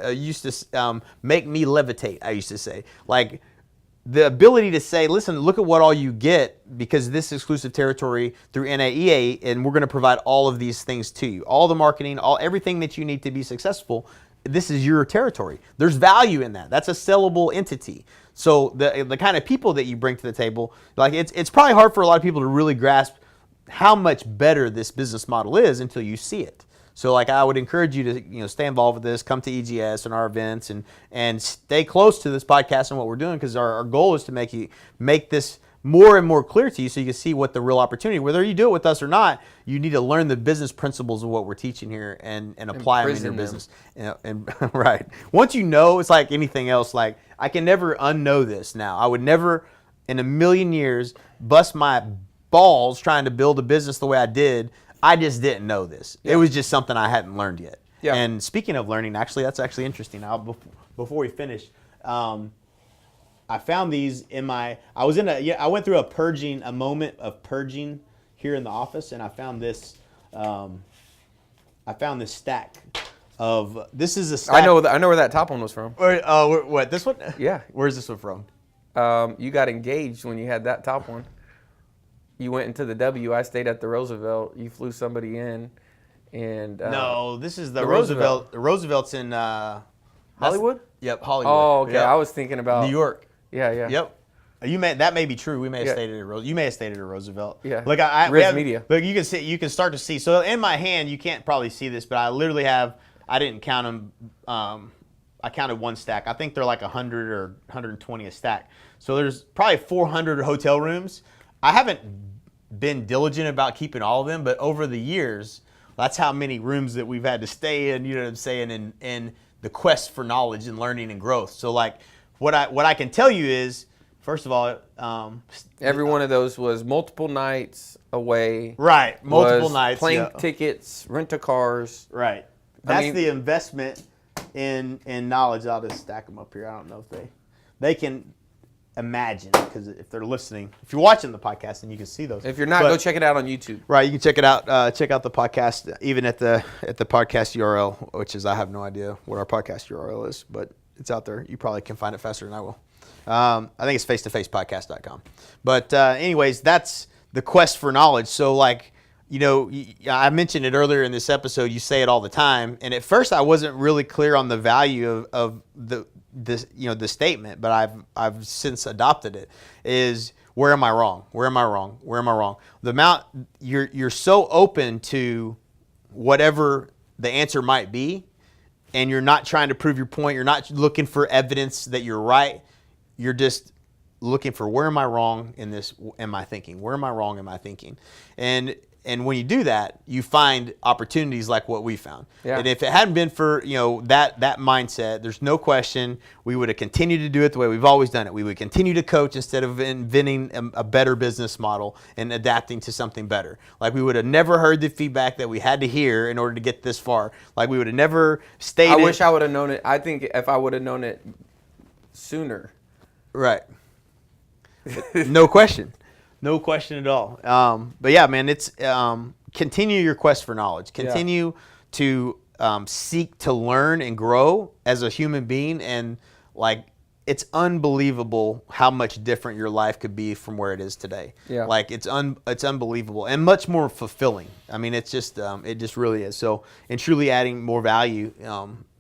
F: Make me levitate. I used to say, like, the ability to say, listen, look at what all you get because this exclusive territory through NAEA, and we're going to provide all of these things to you. All the marketing, everything that you need to be successful, this is your territory. There's value in that. That's a sellable entity. So the kind of people that you bring to the table, like it's probably hard for a lot of people to really grasp how much better this business model is until you see it. So like I would encourage you to stay involved with this, come to EGS and our events and stay close to this podcast and what we're doing because our goal is to make this more and more clear to you so you can see what the real opportunity, whether you do it with us or not, you need to learn the business principles of what we're teaching here and apply them in your business. And right. Once you know, it's like anything else, like I can never unknow this now. I would never in a million years bust my balls trying to build a business the way I did. I just didn't know this. Yeah. It was just something I hadn't learned yet. Yeah. And speaking of learning, actually, that's actually interesting. Now, before we finish, I found these in my. I went through a moment of purging here in the office, and I found this. I found this stack of. This is a stack.
C: I know where that top one was from.
F: What, this one?
C: Yeah.
F: Where's this one from?
C: You got engaged when you had that top one. You went into the W. I stayed at the Roosevelt. You flew somebody in, and
F: no, this is the Roosevelt. The Roosevelt's in
C: Hollywood.
F: Yep, Hollywood.
C: Oh, okay.
F: Yep.
C: I was thinking about
F: New York.
C: Yeah, yeah.
F: Yep. That may be true. We may have stayed at you may have stayed at a Roosevelt.
C: Yeah.
F: Look,
C: Riz Media.
F: Look, you can start to see. So in my hand, you can't probably see this, but I literally have. I didn't count them. I counted one stack. I think they're like 100 or 120 a stack. So there's probably 400 hotel rooms. I haven't been diligent about keeping all of them, but over the years, that's how many rooms that we've had to stay in, you know what I'm saying, in the quest for knowledge and learning and growth. So like what I can tell you is, first of all,
C: every one of those was multiple nights away.
F: Right, multiple nights.
C: Plane tickets, rent-a-cars.
F: Right. That's the investment in knowledge. I'll just stack them up here. I don't know if they can imagine, because if they're listening, if you're watching the podcast, then you can see those.
C: If you're not, go check it out on YouTube.
F: Right, you can check it out. Check out the podcast, even at the podcast URL, which is I have no idea what our podcast URL is, but it's out there. You probably can find it faster than I will. I think it's face-to-facepodcast.com. But anyways, that's the quest for knowledge. So like, I mentioned it earlier in this episode. You say it all the time, and at first I wasn't really clear on the value of the statement, but I've since adopted it. Is where am I wrong? Where am I wrong? Where am I wrong? The amount you're so open to whatever the answer might be, and you're not trying to prove your point. You're not looking for evidence that you're right. You're just looking for where am I wrong in this? Am I thinking? Where am I wrong? Am I thinking? And when you do that, you find opportunities like what we found. Yeah. And if it hadn't been for that mindset, there's no question we would have continued to do it the way we've always done it. We would continue to coach instead of inventing a better business model and adapting to something better. Like we would have never heard the feedback that we had to hear in order to get this far. Like we would have never stayed.
C: I wish I would have known it. I think if I would have known it sooner.
F: Right. No question. No question at all. But yeah, man, it's continue your quest for knowledge. Continue to seek to learn and grow as a human being. And like, it's unbelievable how much different your life could be from where it is today.
C: Yeah.
F: Like it's unbelievable and much more fulfilling. I mean, it's just it just really is. So, and truly adding more value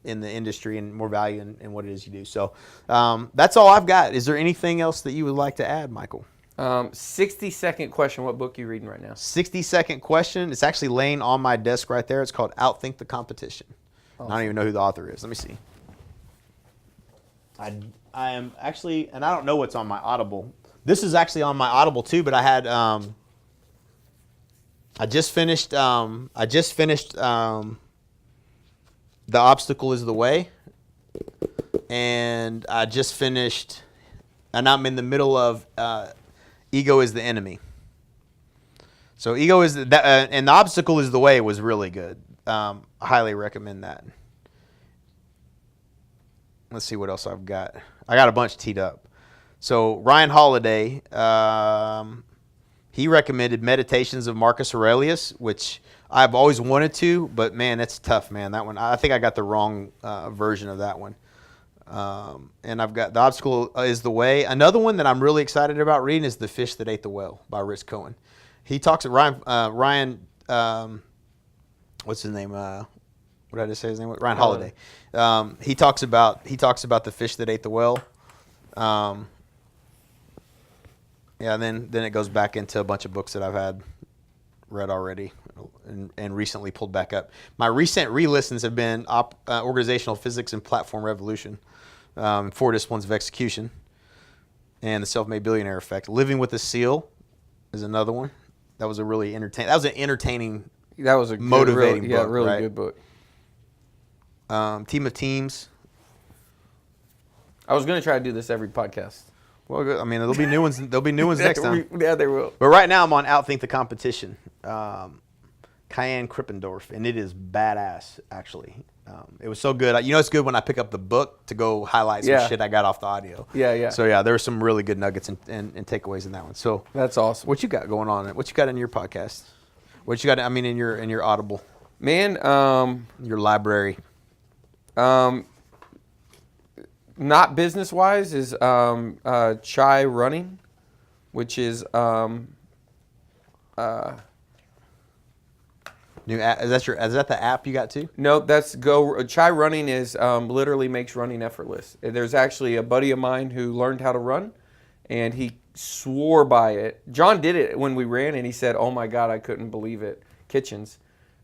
F: in the industry and more value in what it is you do. So that's all I've got. Is there anything else that you would like to add, Michael?
C: 60-second question. What book are you reading right now?
F: 60-second question. It's actually laying on my desk right there. It's called Outthink the Competition. Awesome. I don't even know who the author is. Let me see. I am actually, and I don't know what's on my Audible. This is actually on my Audible too, but I had I just finished The Obstacle is the Way, and I just finished, and I'm in the middle of Ego is the Enemy. So Ego is and The Obstacle is the Way was really good. I highly recommend that. Let's see what else I've got. I got a bunch teed up. So Ryan Holiday, he recommended Meditations of Marcus Aurelius, which I've always wanted to, but man, that's tough, man. That one, I think I got the wrong version of that one. And I've got The Obstacle is the Way. Another one that I'm really excited about reading is The Fish That Ate the Whale by Rich Cohen. He talks, Ryan, what's his name? What did I just say his name was? Ryan Holiday. He talks about the fish that ate the whale. And then it goes back into a bunch of books that I've had read already and recently pulled back up. My recent re-listens have been Organizational Physics and Platform Revolution, 4 Disciplines of Execution, and The Self-Made Billionaire Effect. Living with a SEAL is another one. That was a really entertaining. That was an entertaining.
C: That was a
F: motivating
C: good,
F: book.
C: really
F: right?
C: good book.
F: Team of Teams.
C: I was going to try to do this every podcast.
F: Well, good. I mean, there'll be new ones. There'll be new ones next time.
C: Yeah, there will.
F: But right now, I'm on Outthink the Competition. Cayenne Krippendorf, and it is badass. Actually, it was so good. You know, it's good when I pick up the book to go highlight some shit I got off the audio.
C: Yeah.
F: So yeah, there were some really good nuggets and takeaways in that one. So
C: that's awesome.
F: What you got going on? What you got in your podcast? What you got? I mean, in your Audible.
C: Man,
F: your library.
C: Not business wise is Chai Running, which is
F: new app. Is that the app you got too?
C: No, that's Chai Running is literally makes running effortless. There's actually a buddy of mine who learned how to run, and he swore by it. John did it when we ran, and he said, "Oh my God, I couldn't believe it." Kitchens.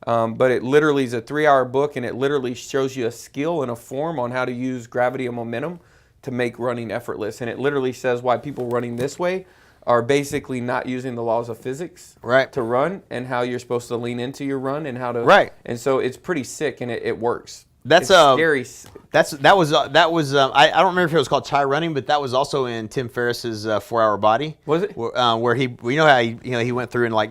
C: But it literally is a 3-hour book, and it literally shows you a skill and a form on how to use gravity and momentum to make running effortless. And it literally says why people running this way are basically not using the laws of physics to run, and how you're supposed to lean into your run and how to.
F: Right.
C: And so it's pretty sick, and it works.
F: That's
C: scary.
F: That was I don't remember if it was called Chai Running, but that was also in Tim Ferriss's 4-Hour Body.
C: Was it?
F: Where he, you know how he went through and like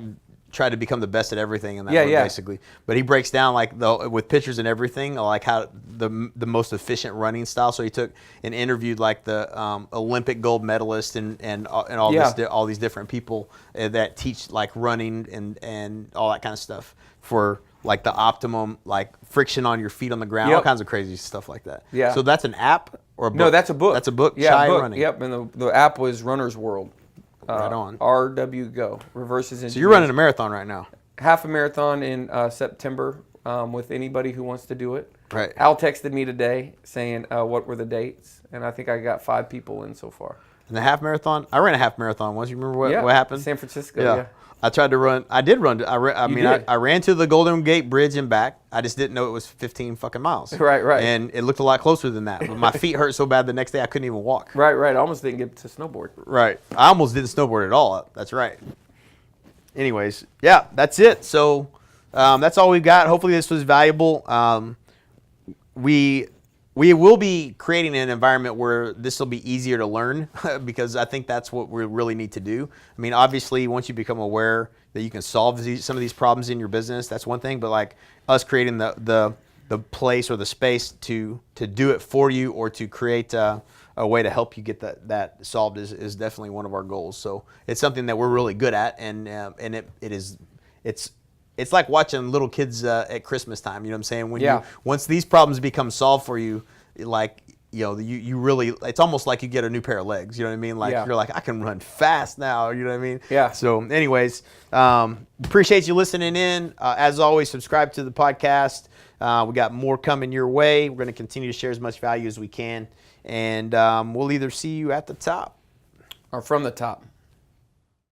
F: tried to become the best at everything in that book, basically. But he breaks down like with pictures and everything, like how the most efficient running style. So he took and interviewed like the Olympic gold medalist and all these different people that teach like running and all that kind of stuff for like the optimum like friction on your feet on the ground, all kinds of crazy stuff like that.
C: Yeah.
F: So that's an app or a book?
C: No, that's a book.
F: That's a book.
C: Yeah,
F: Chai
C: book.
F: Running.
C: Yep, and the app was Runner's World.
F: Right on.
C: RW Go reverses.
F: So you're running a marathon right now.
C: Half a marathon in September with anybody who wants to do it.
F: Right.
C: Al texted me today saying what were the dates, and I think I got 5 people in so far.
F: And the half marathon, I ran a half marathon once. You remember what happened?
C: San Francisco. Yeah.
F: I tried to run. I did run. I ran to the Golden Gate Bridge and back. I just didn't know it was 15 fucking miles.
C: Right.
F: And it looked a lot closer than that. But my feet hurt so bad the next day I couldn't even walk.
C: Right. I almost didn't get to snowboard.
F: Right. I almost didn't snowboard at all. That's right. Anyways, yeah, that's it. So that's all we've got. Hopefully this was valuable. We will be creating an environment where this will be easier to learn because I think that's what we really need to do. I mean, obviously, once you become aware that you can solve some of these problems in your business, that's one thing. But like us creating the the place or the space to do it for you, or to create a way to help you get that solved is definitely one of our goals. So it's something that we're really good at, and it's like watching little kids at Christmas time. You know what I'm saying? When once these problems become solved for you, like, you really, it's almost like you get a new pair of legs. You know what I mean? Like you're like, I can run fast now. You know what I mean?
C: Yeah.
F: So anyways, appreciate you listening in. As always, subscribe to the podcast. We got more coming your way. We're going to continue to share as much value as we can. And we'll either see you at the top
C: or from the top.